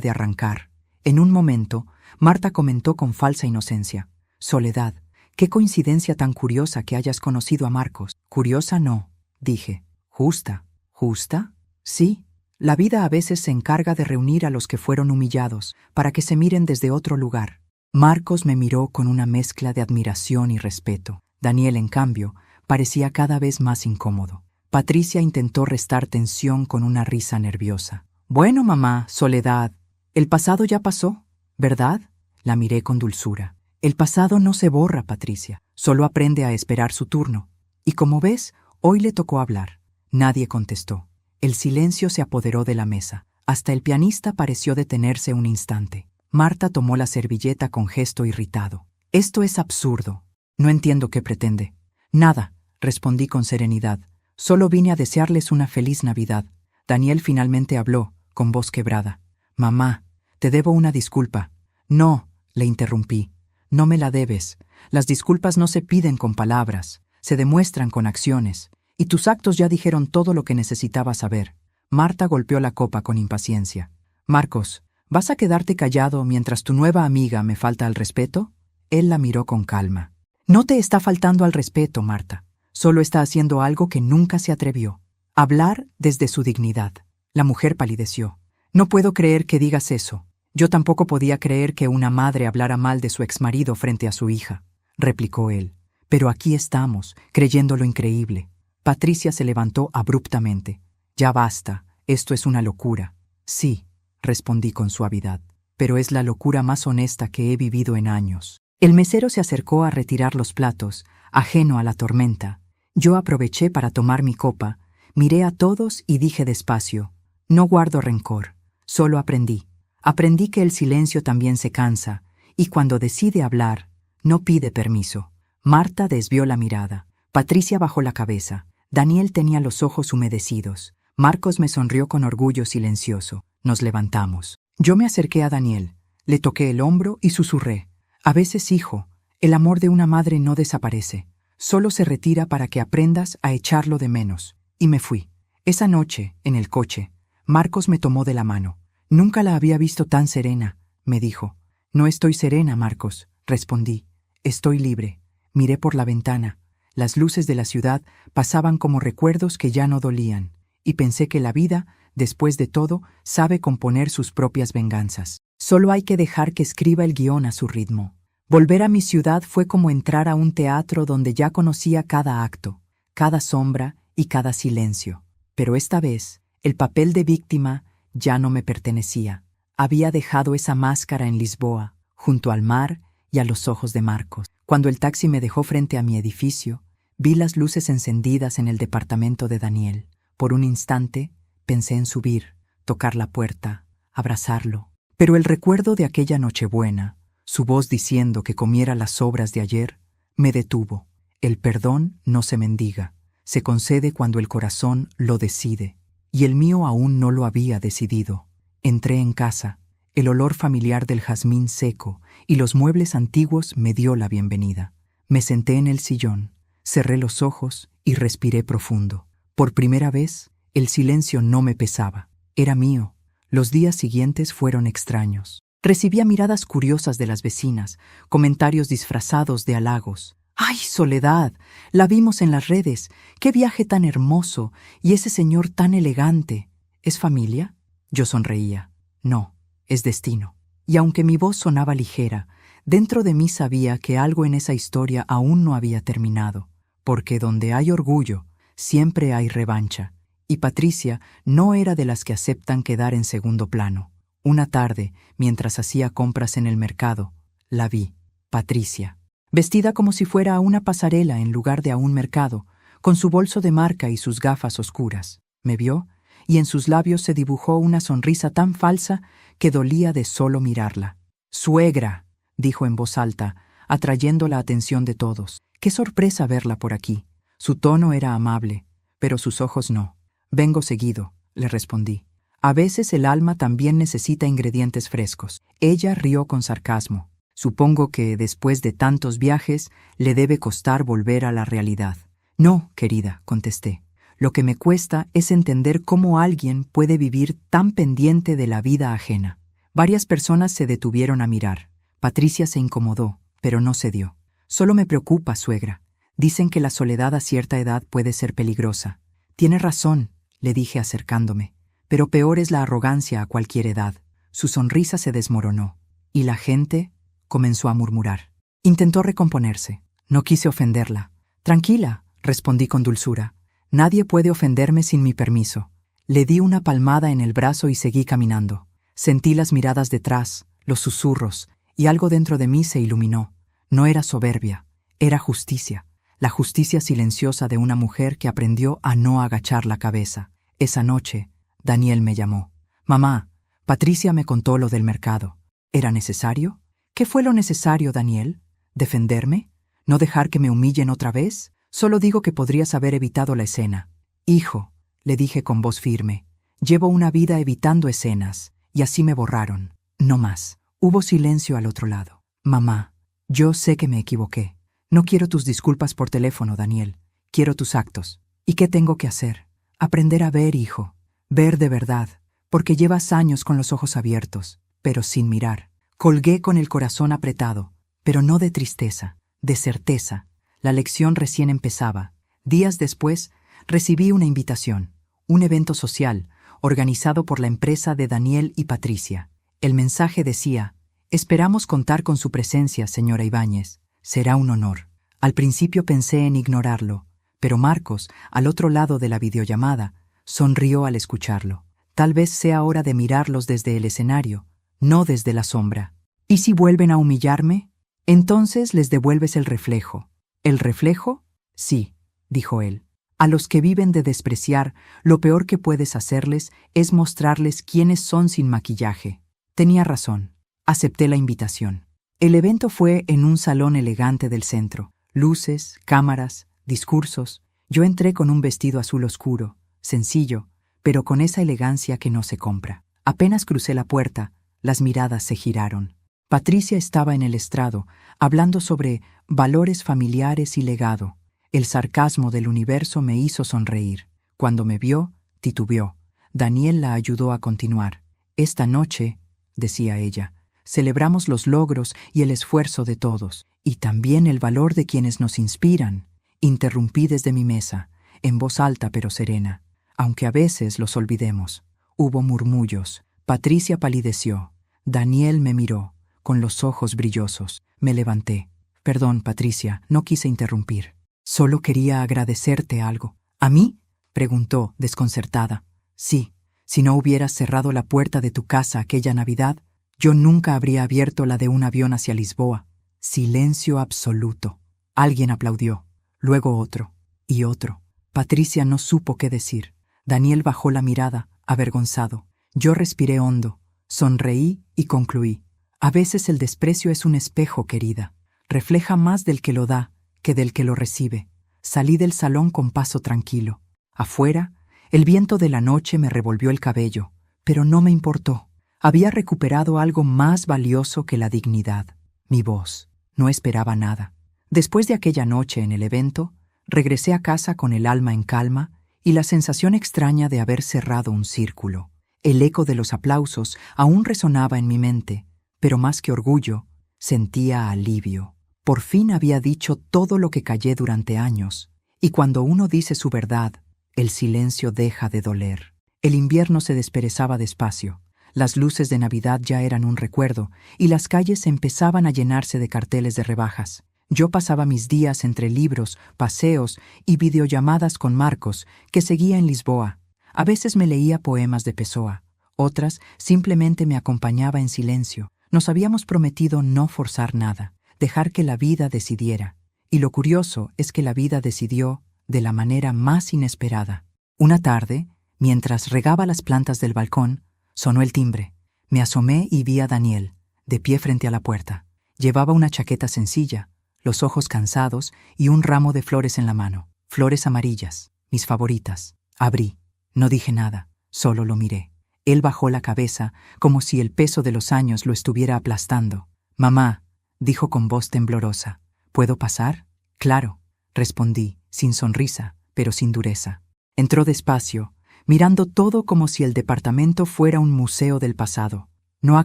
de arrancar. En un momento, Marta comentó con falsa inocencia: «Soledad, qué coincidencia tan curiosa que hayas conocido a Marcos». «Curiosa no», dije. «Justa». «¿Justa?» «Sí. La vida a veces se encarga de reunir a los que fueron humillados, para que se miren desde otro lugar». Marcos me miró con una mezcla de admiración y respeto. Daniel, en cambio, parecía cada vez más incómodo. Patricia intentó restar tensión con una risa nerviosa. «Bueno, mamá, Soledad, el pasado ya pasó, ¿verdad?». La miré con dulzura. «El pasado no se borra, Patricia, solo aprende a esperar su turno. Y como ves, hoy le tocó hablar». Nadie contestó. El silencio se apoderó de la mesa. Hasta el pianista pareció detenerse un instante. Marta tomó la servilleta con gesto irritado. «Esto es absurdo. No entiendo qué pretende». «Nada», respondí con serenidad. «Solo vine a desearles una feliz Navidad». Daniel finalmente habló, con voz quebrada. «Mamá, te debo una disculpa». «No», le interrumpí. «No me la debes. Las disculpas no se piden con palabras, se demuestran con acciones. Y tus actos ya dijeron todo lo que necesitaba saber». Marta golpeó la copa con impaciencia. «Marcos, ¿vas a quedarte callado mientras tu nueva amiga me falta al respeto?». Él la miró con calma. «No te está faltando al respeto, Marta. Solo está haciendo algo que nunca se atrevió. Hablar desde su dignidad». La mujer palideció. «No puedo creer que digas eso». «Yo tampoco podía creer que una madre hablara mal de su exmarido frente a su hija», replicó él. «Pero aquí estamos, creyendo lo increíble». Patricia se levantó abruptamente. «Ya basta, esto es una locura». «Sí», respondí con suavidad, «pero es la locura más honesta que he vivido en años». El mesero se acercó a retirar los platos, ajeno a la tormenta. Yo aproveché para tomar mi copa, miré a todos y dije despacio: «No guardo rencor, solo aprendí. Aprendí que el silencio también se cansa, y cuando decide hablar, no pide permiso». Marta desvió la mirada. Patricia bajó la cabeza. Daniel tenía los ojos humedecidos. Marcos me sonrió con orgullo silencioso. Nos levantamos. Yo me acerqué a Daniel, le toqué el hombro y susurré: «A veces, hijo, el amor de una madre no desaparece, solo se retira para que aprendas a echarlo de menos». Y me fui. Esa noche, en el coche, Marcos me tomó de la mano. «Nunca la había visto tan serena», me dijo. «No estoy serena, Marcos», respondí. «Estoy libre». Miré por la ventana. Las luces de la ciudad pasaban como recuerdos que ya no dolían, y pensé que la vida, después de todo, sabe componer sus propias venganzas. Solo hay que dejar que escriba el guión a su ritmo. Volver a mi ciudad fue como entrar a un teatro donde ya conocía cada acto, cada sombra y cada silencio. Pero esta vez, el papel de víctima ya no me pertenecía. Había dejado esa máscara en Lisboa, junto al mar y a los ojos de Marcos. Cuando el taxi me dejó frente a mi edificio, vi las luces encendidas en el departamento de Daniel. Por un instante, pensé en subir, tocar la puerta, abrazarlo. Pero el recuerdo de aquella Nochebuena, su voz diciendo que comiera las sobras de ayer, me detuvo. El perdón no se mendiga, se concede cuando el corazón lo decide, y el mío aún no lo había decidido. Entré en casa, el olor familiar del jazmín seco y los muebles antiguos me dio la bienvenida. Me senté en el sillón, cerré los ojos y respiré profundo. Por primera vez, el silencio no me pesaba, era mío. Los días siguientes fueron extraños. Recibía miradas curiosas de las vecinas, comentarios disfrazados de halagos. ¡Ay, Soledad! La vimos en las redes. ¡Qué viaje tan hermoso! Y ese señor tan elegante. ¿Es familia? Yo sonreía. No, es destino. Y aunque mi voz sonaba ligera, dentro de mí sabía que algo en esa historia aún no había terminado, porque donde hay orgullo, siempre hay revancha. Y Patricia no era de las que aceptan quedar en segundo plano. Una tarde, mientras hacía compras en el mercado, la vi, Patricia, vestida como si fuera a una pasarela en lugar de a un mercado, con su bolso de marca y sus gafas oscuras. Me vio, y en sus labios se dibujó una sonrisa tan falsa que dolía de solo mirarla. «¡Suegra!», dijo en voz alta, atrayendo la atención de todos. «¡Qué sorpresa verla por aquí!». Su tono era amable, pero sus ojos no. «Vengo seguido», le respondí. «A veces el alma también necesita ingredientes frescos». Ella rió con sarcasmo. «Supongo que, después de tantos viajes, le debe costar volver a la realidad». «No, querida», contesté. «Lo que me cuesta es entender cómo alguien puede vivir tan pendiente de la vida ajena». Varias personas se detuvieron a mirar. Patricia se incomodó, pero no cedió. «Solo me preocupa, suegra. Dicen que la soledad a cierta edad puede ser peligrosa». «Tiene razón», le dije acercándome, «pero peor es la arrogancia a cualquier edad». Su sonrisa se desmoronó, y la gente comenzó a murmurar. Intentó recomponerse. No quise ofenderla. «Tranquila», respondí con dulzura. «Nadie puede ofenderme sin mi permiso». Le di una palmada en el brazo y seguí caminando. Sentí las miradas detrás, los susurros, y algo dentro de mí se iluminó. No era soberbia, era justicia. La justicia silenciosa de una mujer que aprendió a no agachar la cabeza. Esa noche, Daniel me llamó. «Mamá, Patricia me contó lo del mercado». ¿Era necesario? ¿Qué fue lo necesario, Daniel? ¿Defenderme? ¿No dejar que me humillen otra vez? Solo digo que podrías haber evitado la escena. «Hijo», le dije con voz firme, «llevo una vida evitando escenas, y así me borraron. No más». Hubo silencio al otro lado. «Mamá, yo sé que me equivoqué. No quiero tus disculpas por teléfono, Daniel. Quiero tus actos». «¿Y qué tengo que hacer?» «Aprender a ver, hijo. Ver de verdad, porque llevas años con los ojos abiertos, pero sin mirar». Colgué con el corazón apretado, pero no de tristeza, de certeza. La lección recién empezaba. Días después, recibí una invitación, un evento social, organizado por la empresa de Daniel y Patricia. El mensaje decía: «Esperamos contar con su presencia, señora Ibáñez. Será un honor». Al principio pensé en ignorarlo, pero Marcos, al otro lado de la videollamada, sonrió al escucharlo. Tal vez sea hora de mirarlos desde el escenario, no desde la sombra. ¿Y si vuelven a humillarme? Entonces les devuelves el reflejo. ¿El reflejo? Sí, dijo él. A los que viven de despreciar, lo peor que puedes hacerles es mostrarles quiénes son sin maquillaje. Tenía razón. Acepté la invitación. El evento fue en un salón elegante del centro. Luces, cámaras, discursos. Yo entré con un vestido azul oscuro, sencillo, pero con esa elegancia que no se compra. Apenas crucé la puerta, las miradas se giraron. Patricia estaba en el estrado, hablando sobre valores familiares y legado. El sarcasmo del universo me hizo sonreír. Cuando me vio, titubeó. Daniel la ayudó a continuar. «Esta noche», decía ella, «celebramos los logros y el esfuerzo de todos, y también el valor de quienes nos inspiran». Interrumpí desde mi mesa, en voz alta pero serena, aunque a veces los olvidemos. Hubo murmullos. Patricia palideció. Daniel me miró, con los ojos brillosos. Me levanté. «Perdón, Patricia, no quise interrumpir. Solo quería agradecerte algo». «¿A mí?», preguntó, desconcertada. «Sí, Si no hubieras cerrado la puerta de tu casa aquella Navidad, yo nunca habría abierto la de un avión hacia Lisboa. Silencio absoluto. Alguien aplaudió, luego otro, y otro. Patricia no supo qué decir. Daniel bajó la mirada, avergonzado. Yo respiré hondo, sonreí y concluí. A veces el desprecio es un espejo, querida. Refleja más del que lo da que del que lo recibe. Salí del salón con paso tranquilo. Afuera, el viento de la noche me revolvió el cabello, pero no me importó. Había recuperado algo más valioso que la dignidad, mi voz. No esperaba nada. Después de aquella noche en el evento, regresé a casa con el alma en calma y la sensación extraña de haber cerrado un círculo. El eco de los aplausos aún resonaba en mi mente, pero más que orgullo, sentía alivio. Por fin había dicho todo lo que callé durante años, y cuando uno dice su verdad, el silencio deja de doler. El invierno se desperezaba despacio. Las luces de Navidad ya eran un recuerdo, y las calles empezaban a llenarse de carteles de rebajas. Yo pasaba mis días entre libros, paseos y videollamadas con Marcos, que seguía en Lisboa. A veces me leía poemas de Pessoa, otras simplemente me acompañaba en silencio. Nos habíamos prometido no forzar nada, dejar que la vida decidiera. Y lo curioso es que la vida decidió de la manera más inesperada. Una tarde, mientras regaba las plantas del balcón, sonó el timbre. Me asomé y vi a Daniel, de pie frente a la puerta. Llevaba una chaqueta sencilla, los ojos cansados y un ramo de flores en la mano. Flores amarillas, mis favoritas. Abrí. No dije nada, solo lo miré. Él bajó la cabeza, como si el peso de los años lo estuviera aplastando. «Mamá», dijo con voz temblorosa, «¿puedo pasar?» «Claro», respondí, sin sonrisa, pero sin dureza. Entró despacio, mirando todo como si el departamento fuera un museo del pasado. «No ha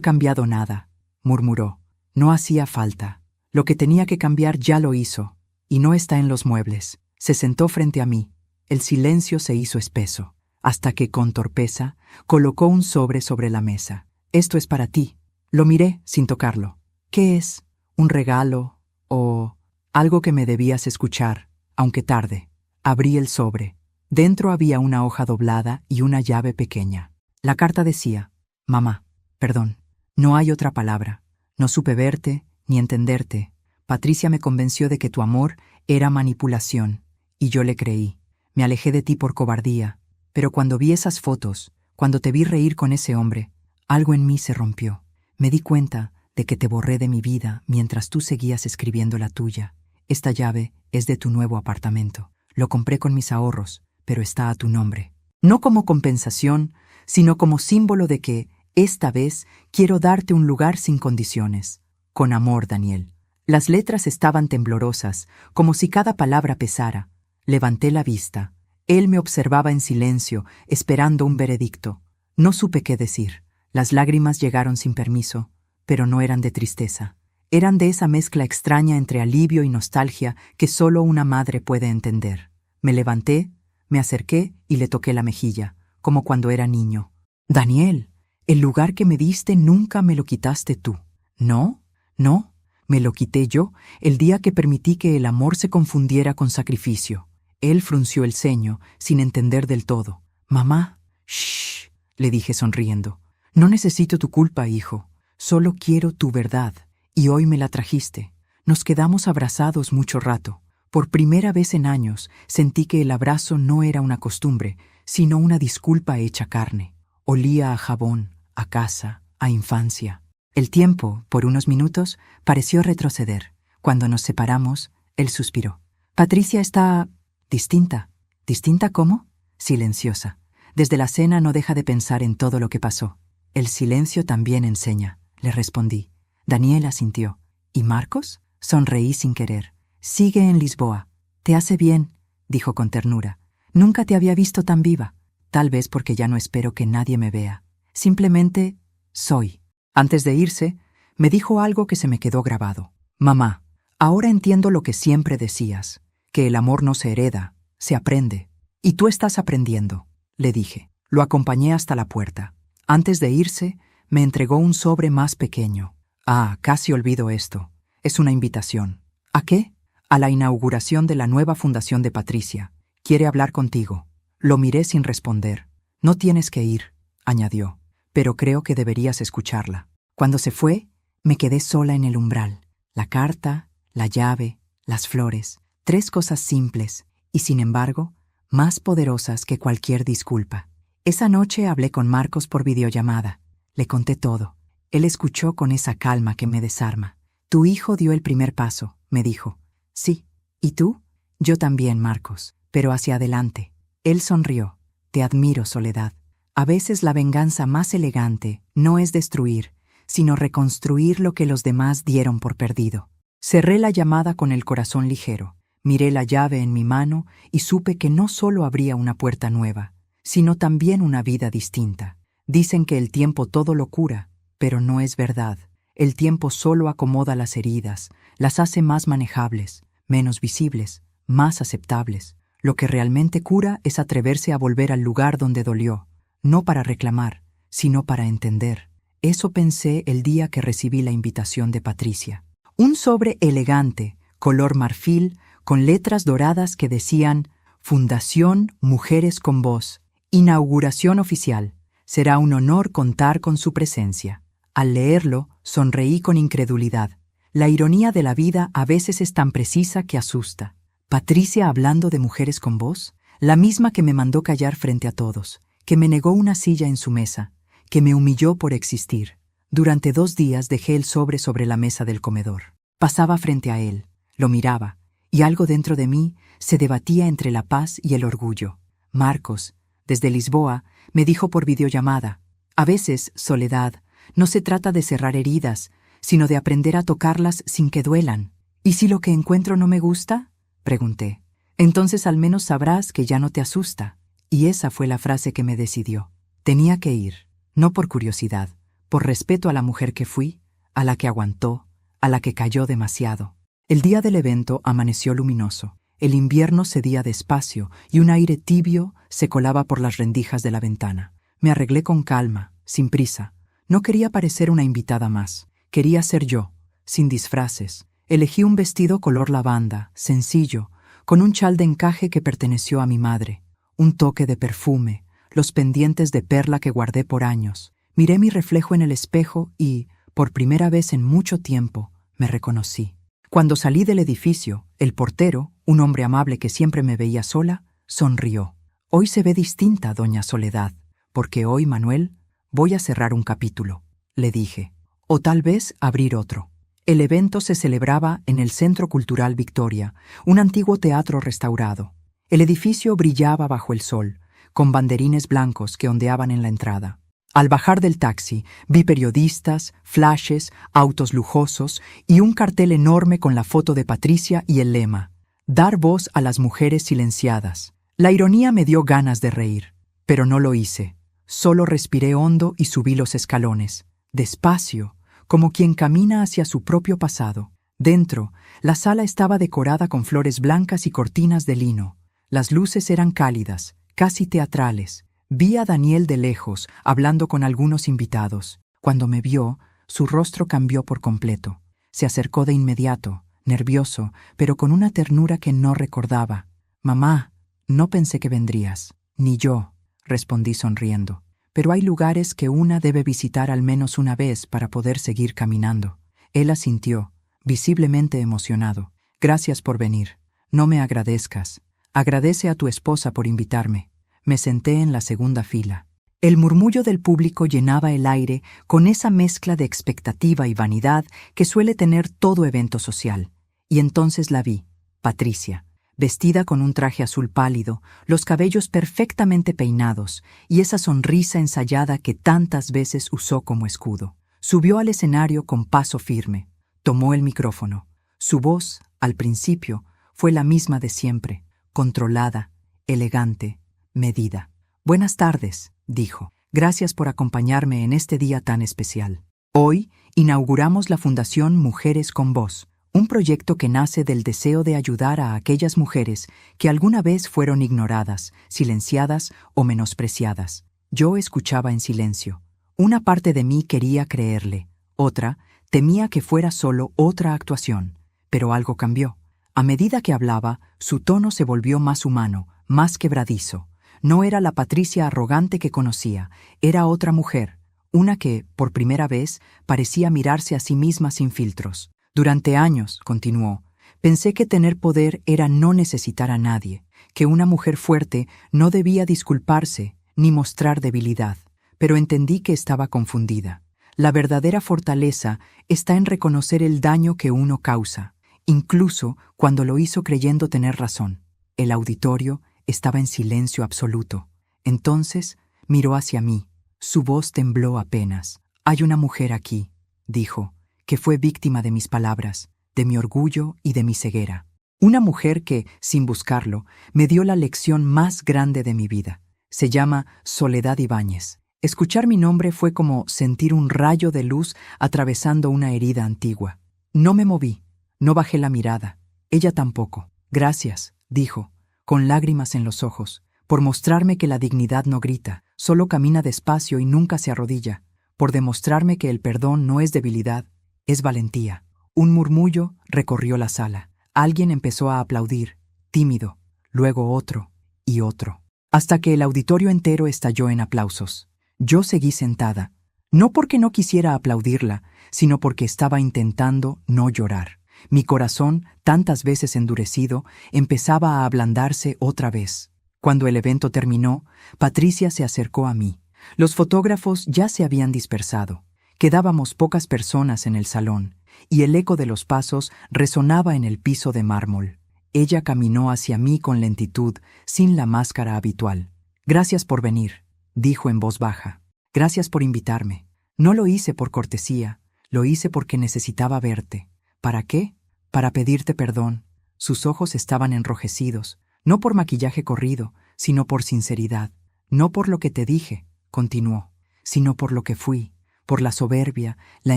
cambiado nada», murmuró. «No hacía falta. Lo que tenía que cambiar ya lo hizo, y no está en los muebles». Se sentó frente a mí. El silencio se hizo espeso, hasta que, con torpeza, colocó un sobre la mesa. «Esto es para ti». Lo miré sin tocarlo. «¿Qué es? ¿Un regalo? ¿O algo que me debías escuchar, aunque tarde?» Abrí el sobre. Dentro había una hoja doblada y una llave pequeña. La carta decía: «Mamá, perdón, no hay otra palabra. No supe verte ni entenderte. Patricia me convenció de que tu amor era manipulación, y yo le creí. Me alejé de ti por cobardía. Pero cuando vi esas fotos, cuando te vi reír con ese hombre, algo en mí se rompió. Me di cuenta de que te borré de mi vida mientras tú seguías escribiendo la tuya. Esta llave es de tu nuevo apartamento. Lo compré con mis ahorros, pero está a tu nombre. No como compensación, sino como símbolo de que, esta vez, quiero darte un lugar sin condiciones. Con amor, Daniel». Las letras estaban temblorosas, como si cada palabra pesara. Levanté la vista. Él me observaba en silencio, esperando un veredicto. No supe qué decir. Las lágrimas llegaron sin permiso, pero no eran de tristeza. Eran de esa mezcla extraña entre alivio y nostalgia que solo una madre puede entender. Me levanté, me acerqué y le toqué la mejilla, como cuando era niño. «Daniel, el lugar que me diste nunca me lo quitaste tú». «¿No? ¿No? Me lo quité yo el día que permití que el amor se confundiera con sacrificio». Él frunció el ceño, sin entender del todo. «Mamá». «Shh», le dije sonriendo. «No necesito tu culpa, hijo. Solo quiero tu verdad. Y hoy me la trajiste». Nos quedamos abrazados mucho rato. Por primera vez en años sentí que el abrazo no era una costumbre, sino una disculpa hecha carne. Olía a jabón, a casa, a infancia. El tiempo, por unos minutos, pareció retroceder. Cuando nos separamos, él suspiró. «Patricia está distinta». «¿Distinta cómo?» «Silenciosa. Desde la cena no deja de pensar en todo lo que pasó». «El silencio también enseña», le respondí. Daniel asintió. «¿Y Marcos?» Sonreí sin querer. «Sigue en Lisboa. Te hace bien», dijo con ternura. «Nunca te había visto tan viva. Tal vez porque ya no espero que nadie me vea. Simplemente soy». Antes de irse, me dijo algo que se me quedó grabado. «Mamá, ahora entiendo lo que siempre decías, que el amor no se hereda, se aprende. Y tú estás aprendiendo», le dije. Lo acompañé hasta la puerta. Antes de irse, me entregó un sobre más pequeño. «Ah, casi olvido esto. Es una invitación». «¿A qué?» «A la inauguración de la nueva fundación de Patricia. Quiere hablar contigo». Lo miré sin responder. «No tienes que ir. añadió, pero creo que deberías escucharla. Cuando se fue, me quedé sola en el umbral. La carta, la llave, las flores, 3 cosas simples y, sin embargo, más poderosas que cualquier disculpa. Esa noche hablé con Marcos por videollamada. Le conté todo. Él escuchó con esa calma que me desarma. Tu hijo dio el primer paso, me dijo. Sí. ¿Y tú? Yo también, Marcos, pero hacia adelante. Él sonrió. Te admiro, Soledad. A veces la venganza más elegante no es destruir, sino reconstruir lo que los demás dieron por perdido. Cerré la llamada con el corazón ligero. Miré la llave en mi mano y supe que no solo abría una puerta nueva, sino también una vida distinta. Dicen que el tiempo todo lo cura, pero no es verdad. El tiempo solo acomoda las heridas, las hace más manejables, menos visibles, más aceptables. Lo que realmente cura es atreverse a volver al lugar donde dolió, no para reclamar, sino para entender. Eso pensé el día que recibí la invitación de Patricia. Un sobre elegante, color marfil, con letras doradas que decían Fundación Mujeres con Voz, inauguración oficial. Será un honor contar con su presencia. Al leerlo, sonreí con incredulidad. La ironía de la vida a veces es tan precisa que asusta. Patricia hablando de Mujeres con Voz, la misma que me mandó callar frente a todos, que me negó una silla en su mesa, que me humilló por existir. Durante 2 días dejé el sobre la mesa del comedor. Pasaba frente a él, lo miraba, y algo dentro de mí se debatía entre la paz y el orgullo. Marcos, desde Lisboa, me dijo por videollamada, a veces, Soledad, no se trata de cerrar heridas, sino de aprender a tocarlas sin que duelan. ¿Y si lo que encuentro no me gusta?, pregunté. Entonces al menos sabrás que ya no te asusta. Y esa fue la frase que me decidió. Tenía que ir, no por curiosidad, por respeto a la mujer que fui, a la que aguantó, a la que cayó demasiado. El día del evento amaneció luminoso. El invierno cedía despacio y un aire tibio se colaba por las rendijas de la ventana. Me arreglé con calma, sin prisa. No quería parecer una invitada más. Quería ser yo, sin disfraces. Elegí un vestido color lavanda, sencillo, con un chal de encaje que perteneció a mi madre, un toque de perfume, los pendientes de perla que guardé por años. Miré mi reflejo en el espejo y, por primera vez en mucho tiempo, me reconocí. Cuando salí del edificio, el portero, un hombre amable que siempre me veía sola, sonrió. Hoy se ve distinta, doña Soledad, porque hoy, Manuel, voy a cerrar un capítulo, le dije, o tal vez abrir otro. El evento se celebraba en el Centro Cultural Victoria, un antiguo teatro restaurado. El edificio brillaba bajo el sol, con banderines blancos que ondeaban en la entrada. Al bajar del taxi, vi periodistas, flashes, autos lujosos y un cartel enorme con la foto de Patricia y el lema, Dar voz a las mujeres silenciadas. La ironía me dio ganas de reír, pero no lo hice. Solo respiré hondo y subí los escalones, despacio, como quien camina hacia su propio pasado. Dentro, la sala estaba decorada con flores blancas y cortinas de lino. Las luces eran cálidas, casi teatrales. Vi a Daniel de lejos, hablando con algunos invitados. Cuando me vio, su rostro cambió por completo. Se acercó de inmediato, nervioso, pero con una ternura que no recordaba. «Mamá, no pensé que vendrías». «Ni yo», respondí sonriendo. «Pero hay lugares que una debe visitar al menos una vez para poder seguir caminando». Él asintió, visiblemente emocionado. «Gracias por venir. No me agradezcas. Agradece a tu esposa por invitarme». Me senté en la segunda fila. El murmullo del público llenaba el aire con esa mezcla de expectativa y vanidad que suele tener todo evento social. Y entonces la vi, Patricia, vestida con un traje azul pálido, los cabellos perfectamente peinados y esa sonrisa ensayada que tantas veces usó como escudo. Subió al escenario con paso firme. Tomó el micrófono. Su voz, al principio, fue la misma de siempre, controlada, elegante, medida. «Buenas tardes», dijo. «Gracias por acompañarme en este día tan especial. Hoy inauguramos la Fundación Mujeres con Voz, un proyecto que nace del deseo de ayudar a aquellas mujeres que alguna vez fueron ignoradas, silenciadas o menospreciadas». Yo escuchaba en silencio. Una parte de mí quería creerle, otra temía que fuera solo otra actuación. Pero algo cambió. A medida que hablaba, su tono se volvió más humano, más quebradizo. No era la Patricia arrogante que conocía, era otra mujer, una que, por primera vez, parecía mirarse a sí misma sin filtros. Durante años, continuó, pensé que tener poder era no necesitar a nadie, que una mujer fuerte no debía disculparse ni mostrar debilidad, pero entendí que estaba confundida. La verdadera fortaleza está en reconocer el daño que uno causa, incluso cuando lo hizo creyendo tener razón. El auditorio estaba en silencio absoluto. Entonces miró hacia mí. Su voz tembló apenas. «Hay una mujer aquí», dijo, «que fue víctima de mis palabras, de mi orgullo y de mi ceguera. Una mujer que, sin buscarlo, me dio la lección más grande de mi vida. Se llama Soledad Ibáñez». Escuchar mi nombre fue como sentir un rayo de luz atravesando una herida antigua. No me moví, no bajé la mirada. Ella tampoco. «Gracias», dijo, con lágrimas en los ojos, «por mostrarme que la dignidad no grita, solo camina despacio y nunca se arrodilla, por demostrarme que el perdón no es debilidad, es valentía». Un murmullo recorrió la sala. Alguien empezó a aplaudir, tímido, luego otro y otro, hasta que el auditorio entero estalló en aplausos. Yo seguí sentada, no porque no quisiera aplaudirla, sino porque estaba intentando no llorar. Mi corazón, tantas veces endurecido, empezaba a ablandarse otra vez. Cuando el evento terminó, Patricia se acercó a mí. Los fotógrafos ya se habían dispersado. Quedábamos pocas personas en el salón, y el eco de los pasos resonaba en el piso de mármol. Ella caminó hacia mí con lentitud, sin la máscara habitual. «Gracias por venir», dijo en voz baja. «Gracias por invitarme. No lo hice por cortesía, lo hice porque necesitaba verte». «¿Para qué?» «Para pedirte perdón». Sus ojos estaban enrojecidos, no por maquillaje corrido, sino por sinceridad. «No por lo que te dije», continuó, «sino por lo que fui, por la soberbia, la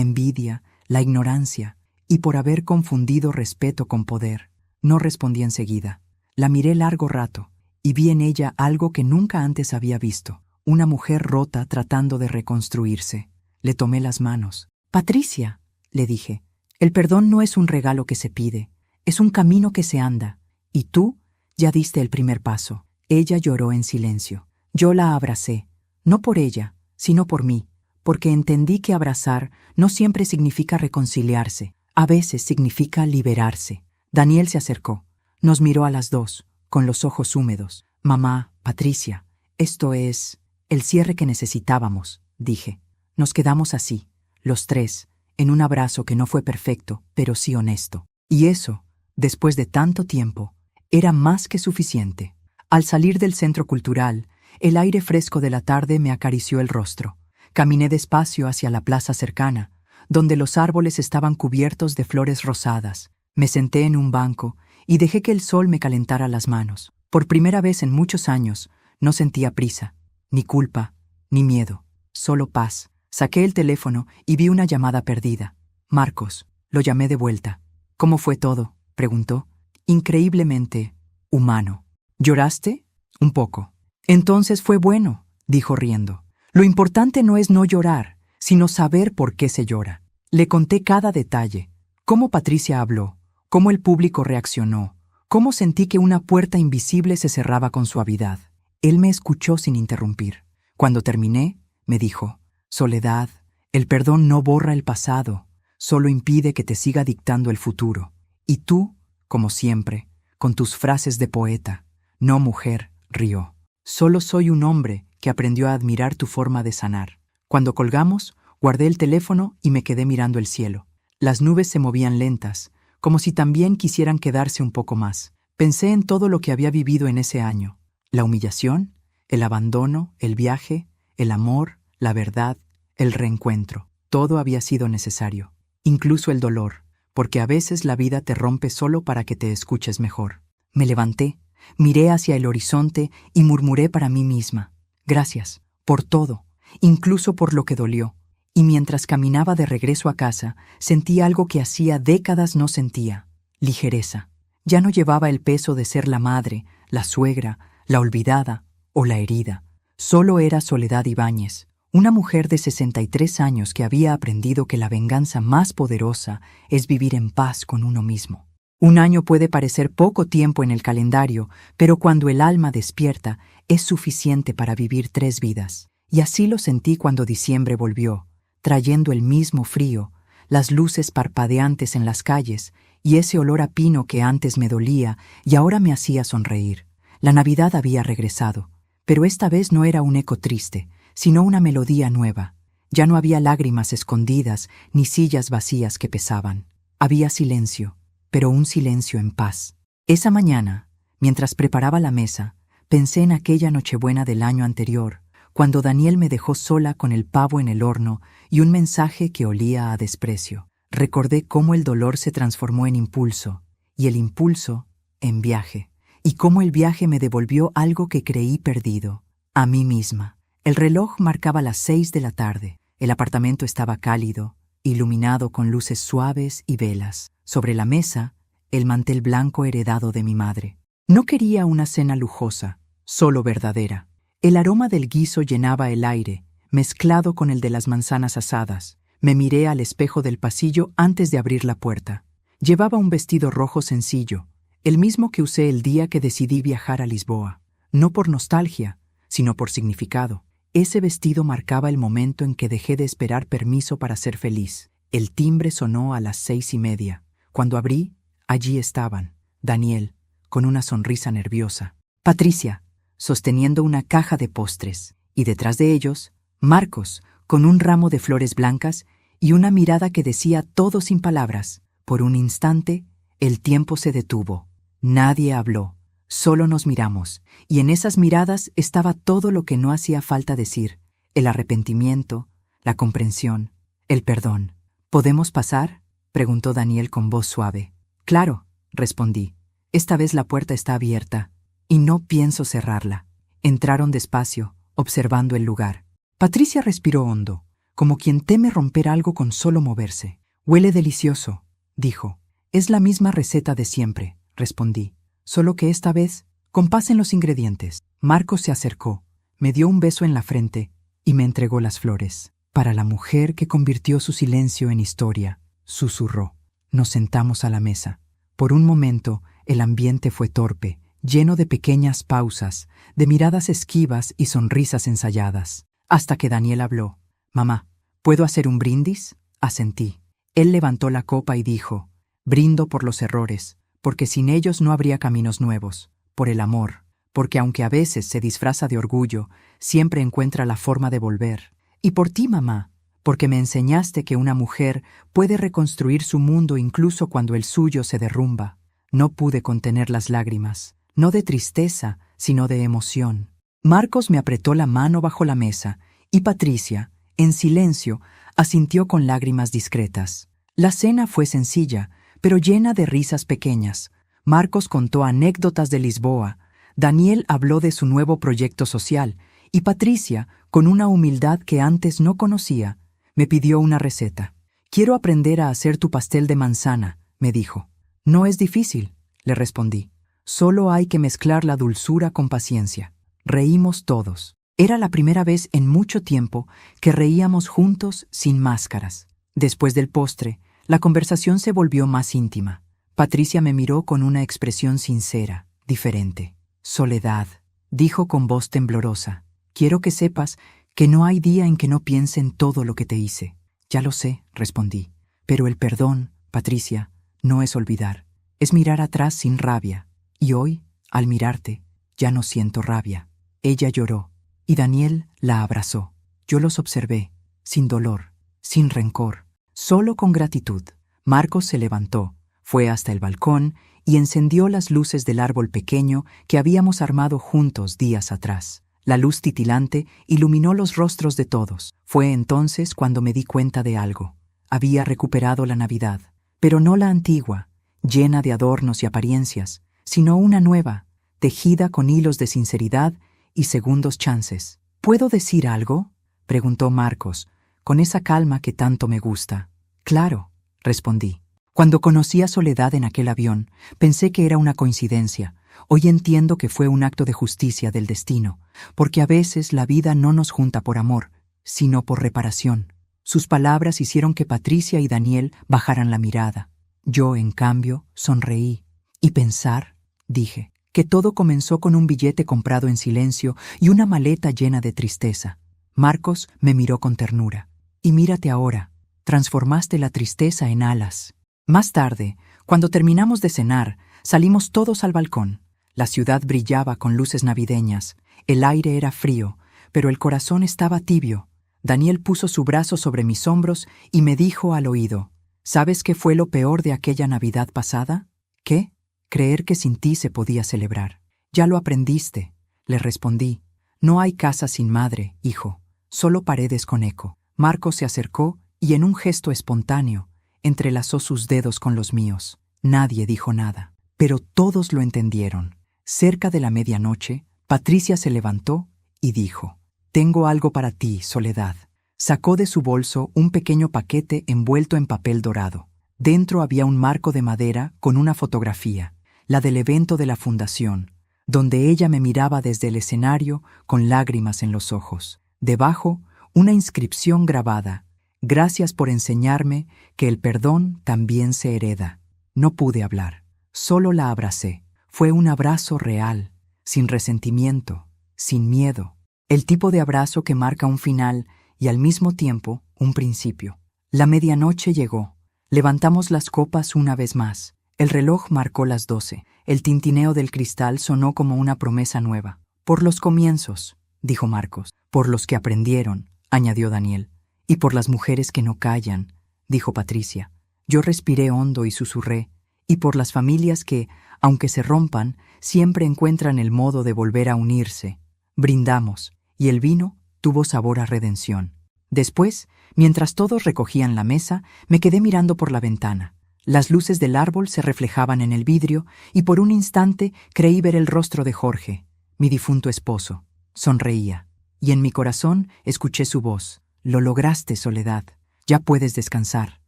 envidia, la ignorancia, y por haber confundido respeto con poder». No respondí enseguida. La miré largo rato, y vi en ella algo que nunca antes había visto. Una mujer rota tratando de reconstruirse. Le tomé las manos. «Patricia», le dije, «el perdón no es un regalo que se pide, es un camino que se anda, y tú ya diste el primer paso». Ella lloró en silencio. Yo la abracé, no por ella, sino por mí, porque entendí que abrazar no siempre significa reconciliarse, a veces significa liberarse. Daniel se acercó, nos miró a las dos, con los ojos húmedos. «Mamá, Patricia, esto es el cierre que necesitábamos», dije. Nos quedamos así, los tres, en un abrazo que no fue perfecto, pero sí honesto. Y eso, después de tanto tiempo, era más que suficiente. Al salir del centro cultural, el aire fresco de la tarde me acarició el rostro. Caminé despacio hacia la plaza cercana, donde los árboles estaban cubiertos de flores rosadas. Me senté en un banco y dejé que el sol me calentara las manos. Por primera vez en muchos años, no sentía prisa, ni culpa, ni miedo, solo paz. Saqué el teléfono y vi una llamada perdida. «Marcos», lo llamé de vuelta. «¿Cómo fue todo?», preguntó. «Increíblemente humano». «¿Lloraste?». «Un poco». «Entonces fue bueno», dijo riendo. «Lo importante no es no llorar, sino saber por qué se llora». Le conté cada detalle, cómo Patricia habló, cómo el público reaccionó, cómo sentí que una puerta invisible se cerraba con suavidad. Él me escuchó sin interrumpir. Cuando terminé, me dijo: «Soledad, el perdón no borra el pasado, solo impide que te siga dictando el futuro. Y tú, como siempre, con tus frases de poeta, no mujer», rió. «Solo soy un hombre que aprendió a admirar tu forma de sanar». Cuando colgamos, guardé el teléfono y me quedé mirando el cielo. Las nubes se movían lentas, como si también quisieran quedarse un poco más. Pensé en todo lo que había vivido en ese año. La humillación, el abandono, el viaje, el amor, la verdad, el reencuentro. Todo había sido necesario, incluso el dolor, porque a veces la vida te rompe solo para que te escuches mejor. Me levanté, miré hacia el horizonte y murmuré para mí misma: «Gracias, por todo, incluso por lo que dolió». Y mientras caminaba de regreso a casa, sentí algo que hacía décadas no sentía: ligereza. Ya no llevaba el peso de ser la madre, la suegra, la olvidada o la herida. Solo era Soledad Ibáñez, una mujer de 63 años que había aprendido que la venganza más poderosa es vivir en paz con uno mismo. Un año puede parecer poco tiempo en el calendario, pero cuando el alma despierta, es suficiente para vivir 3 vidas. Y así lo sentí cuando diciembre volvió, trayendo el mismo frío, las luces parpadeantes en las calles y ese olor a pino que antes me dolía y ahora me hacía sonreír. La Navidad había regresado, pero esta vez no era un eco triste, sino una melodía nueva. Ya no había lágrimas escondidas ni sillas vacías que pesaban. Había silencio, pero un silencio en paz. Esa mañana, mientras preparaba la mesa, pensé en aquella Nochebuena del año anterior, cuando Daniel me dejó sola con el pavo en el horno y un mensaje que olía a desprecio. Recordé cómo el dolor se transformó en impulso, y el impulso en viaje, y cómo el viaje me devolvió algo que creí perdido, a mí misma. El reloj marcaba las 6 de la tarde. El apartamento estaba cálido, iluminado con luces suaves y velas. Sobre la mesa, el mantel blanco heredado de mi madre. No quería una cena lujosa, solo verdadera. El aroma del guiso llenaba el aire, mezclado con el de las manzanas asadas. Me miré al espejo del pasillo antes de abrir la puerta. Llevaba un vestido rojo sencillo, el mismo que usé el día que decidí viajar a Lisboa. No por nostalgia, sino por significado. Ese vestido marcaba el momento en que dejé de esperar permiso para ser feliz. El timbre sonó a las 6:30. Cuando abrí, allí estaban, Daniel, con una sonrisa nerviosa, Patricia, sosteniendo una caja de postres, y detrás de ellos, Marcos, con un ramo de flores blancas y una mirada que decía todo sin palabras. Por un instante, el tiempo se detuvo. Nadie habló, solo nos miramos, y en esas miradas estaba todo lo que no hacía falta decir: el arrepentimiento, la comprensión, el perdón. ¿Podemos pasar?, preguntó Daniel con voz suave. Claro, respondí. Esta vez la puerta está abierta, y no pienso cerrarla. Entraron despacio, observando el lugar. Patricia respiró hondo, como quien teme romper algo con solo moverse. Huele delicioso, dijo. Es la misma receta de siempre, respondí, solo que esta vez compasen los ingredientes. Marcos se acercó, me dio un beso en la frente y me entregó las flores. Para la mujer que convirtió su silencio en historia, susurró. Nos sentamos a la mesa. Por un momento, el ambiente fue torpe, lleno de pequeñas pausas, de miradas esquivas y sonrisas ensayadas. Hasta que Daniel habló. Mamá, ¿puedo hacer un brindis? Asentí. Él levantó la copa y dijo: brindo por los errores, porque sin ellos no habría caminos nuevos, por el amor, porque aunque a veces se disfraza de orgullo, siempre encuentra la forma de volver. Y por ti, mamá, porque me enseñaste que una mujer puede reconstruir su mundo incluso cuando el suyo se derrumba. No pude contener las lágrimas, no de tristeza, sino de emoción. Marcos me apretó la mano bajo la mesa, y Patricia, en silencio, asintió con lágrimas discretas. La cena fue sencilla, pero llena de risas pequeñas. Marcos contó anécdotas de Lisboa, Daniel habló de su nuevo proyecto social, y Patricia, con una humildad que antes no conocía, me pidió una receta. Quiero aprender a hacer tu pastel de manzana, me dijo. No es difícil, le respondí. Solo hay que mezclar la dulzura con paciencia. Reímos todos. Era la primera vez en mucho tiempo que reíamos juntos sin máscaras. Después del postre, la conversación se volvió más íntima. Patricia me miró con una expresión sincera, diferente. Soledad, dijo con voz temblorosa. Quiero que sepas que no hay día en que no piense en todo lo que te hice. Ya lo sé, respondí. Pero el perdón, Patricia, no es olvidar. Es mirar atrás sin rabia. Y hoy, al mirarte, ya no siento rabia. Ella lloró, y Daniel la abrazó. Yo los observé, sin dolor, sin rencor, solo con gratitud. Marcos se levantó, fue hasta el balcón y encendió las luces del árbol pequeño que habíamos armado juntos días atrás. La luz titilante iluminó los rostros de todos. Fue entonces cuando me di cuenta de algo. Había recuperado la Navidad, pero no la antigua, llena de adornos y apariencias, sino una nueva, tejida con hilos de sinceridad y segundos chances. ¿Puedo decir algo?, preguntó Marcos, con esa calma que tanto me gusta. Claro, respondí. Cuando conocí a Soledad en aquel avión, pensé que era una coincidencia. Hoy entiendo que fue un acto de justicia del destino, porque a veces la vida no nos junta por amor, sino por reparación. Sus palabras hicieron que Patricia y Daniel bajaran la mirada. Yo, en cambio, sonreí. ¿Y pensar? Dije, que todo comenzó con un billete comprado en silencio y una maleta llena de tristeza. Marcos me miró con ternura. Y mírate ahora, transformaste la tristeza en alas. Más tarde, cuando terminamos de cenar, salimos todos al balcón. La ciudad brillaba con luces navideñas, el aire era frío, pero el corazón estaba tibio. Daniel puso su brazo sobre mis hombros y me dijo al oído, ¿sabes qué fue lo peor de aquella Navidad pasada? ¿Qué? Creer que sin ti se podía celebrar. Ya lo aprendiste, le respondí. No hay casa sin madre, hijo, solo paredes con eco. Marcos se acercó y en un gesto espontáneo, entrelazó sus dedos con los míos. Nadie dijo nada, pero todos lo entendieron. Cerca de la medianoche, Patricia se levantó y dijo, «Tengo algo para ti, Soledad». Sacó de su bolso un pequeño paquete envuelto en papel dorado. Dentro había un marco de madera con una fotografía, la del evento de la fundación, donde ella me miraba desde el escenario con lágrimas en los ojos. Debajo, una inscripción grabada, «Gracias por enseñarme que el perdón también se hereda». No pude hablar, solo la abracé. Fue un abrazo real, sin resentimiento, sin miedo. El tipo de abrazo que marca un final y al mismo tiempo un principio. La medianoche llegó. Levantamos las copas una vez más. El reloj marcó las 12. El tintineo del cristal sonó como una promesa nueva. «Por los comienzos», dijo Marcos. «Por los que aprendieron», añadió Daniel. «Y por las mujeres que no callan», dijo Patricia. Yo respiré hondo y susurré. «Y por las familias que, aunque se rompan, siempre encuentran el modo de volver a unirse». Brindamos, y el vino tuvo sabor a redención. Después, mientras todos recogían la mesa, me quedé mirando por la ventana. Las luces del árbol se reflejaban en el vidrio y por un instante creí ver el rostro de Jorge, mi difunto esposo. Sonreía, y en mi corazón escuché su voz. «Lo lograste, Soledad. Ya puedes descansar».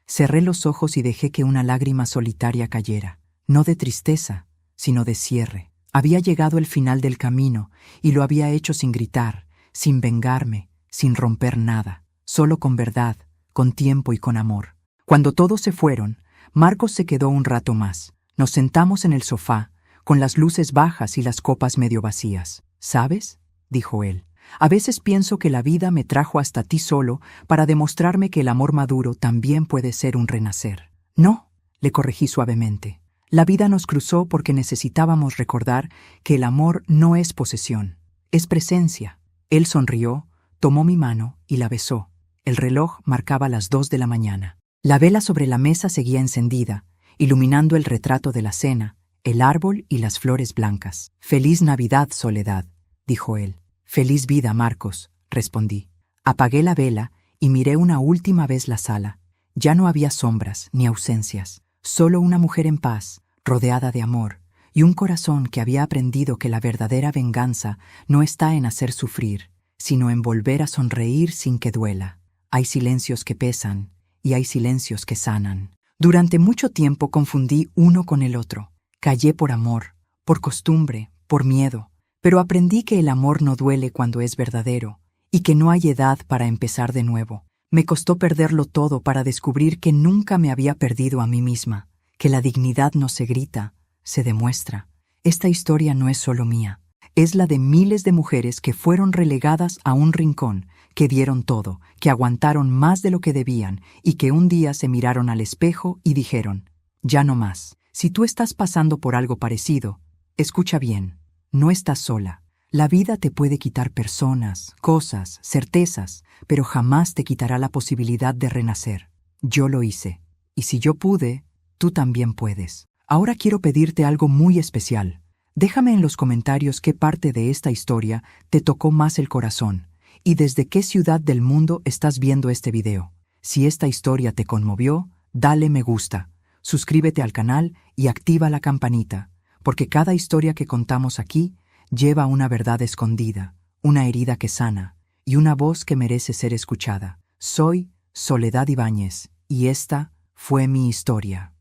Cerré los ojos y dejé que una lágrima solitaria cayera. No de tristeza, sino de cierre. Había llegado el final del camino y lo había hecho sin gritar, sin vengarme, sin romper nada, solo con verdad, con tiempo y con amor. Cuando todos se fueron, Marcos se quedó un rato más. Nos sentamos en el sofá, con las luces bajas y las copas medio vacías. «¿Sabes?», dijo él. «A veces pienso que la vida me trajo hasta ti solo para demostrarme que el amor maduro también puede ser un renacer». «No», le corregí suavemente. «La vida nos cruzó porque necesitábamos recordar que el amor no es posesión, es presencia». Él sonrió, tomó mi mano y la besó. El reloj marcaba las 2 de la mañana. La vela sobre la mesa seguía encendida, iluminando el retrato de la cena, el árbol y las flores blancas. «Feliz Navidad, Soledad», dijo él. «Feliz vida, Marcos», respondí. Apagué la vela y miré una última vez la sala. Ya no había sombras ni ausencias, solo una mujer en paz, rodeada de amor, y un corazón que había aprendido que la verdadera venganza no está en hacer sufrir, sino en volver a sonreír sin que duela. Hay silencios que pesan y hay silencios que sanan. Durante mucho tiempo confundí uno con el otro. Callé por amor, por costumbre, por miedo. Pero aprendí que el amor no duele cuando es verdadero y que no hay edad para empezar de nuevo. Me costó perderlo todo para descubrir que nunca me había perdido a mí misma, que la dignidad no se grita, se demuestra. Esta historia no es solo mía, es la de miles de mujeres que fueron relegadas a un rincón, que dieron todo, que aguantaron más de lo que debían y que un día se miraron al espejo y dijeron, «Ya no más». Si tú estás pasando por algo parecido, escucha bien. No estás sola. La vida te puede quitar personas, cosas, certezas, pero jamás te quitará la posibilidad de renacer. Yo lo hice. Y si yo pude, tú también puedes. Ahora quiero pedirte algo muy especial. Déjame en los comentarios qué parte de esta historia te tocó más el corazón y desde qué ciudad del mundo estás viendo este video. Si esta historia te conmovió, dale me gusta, suscríbete al canal y activa la campanita, porque cada historia que contamos aquí lleva una verdad escondida, una herida que sana y una voz que merece ser escuchada. Soy Soledad Ibáñez y esta fue mi historia.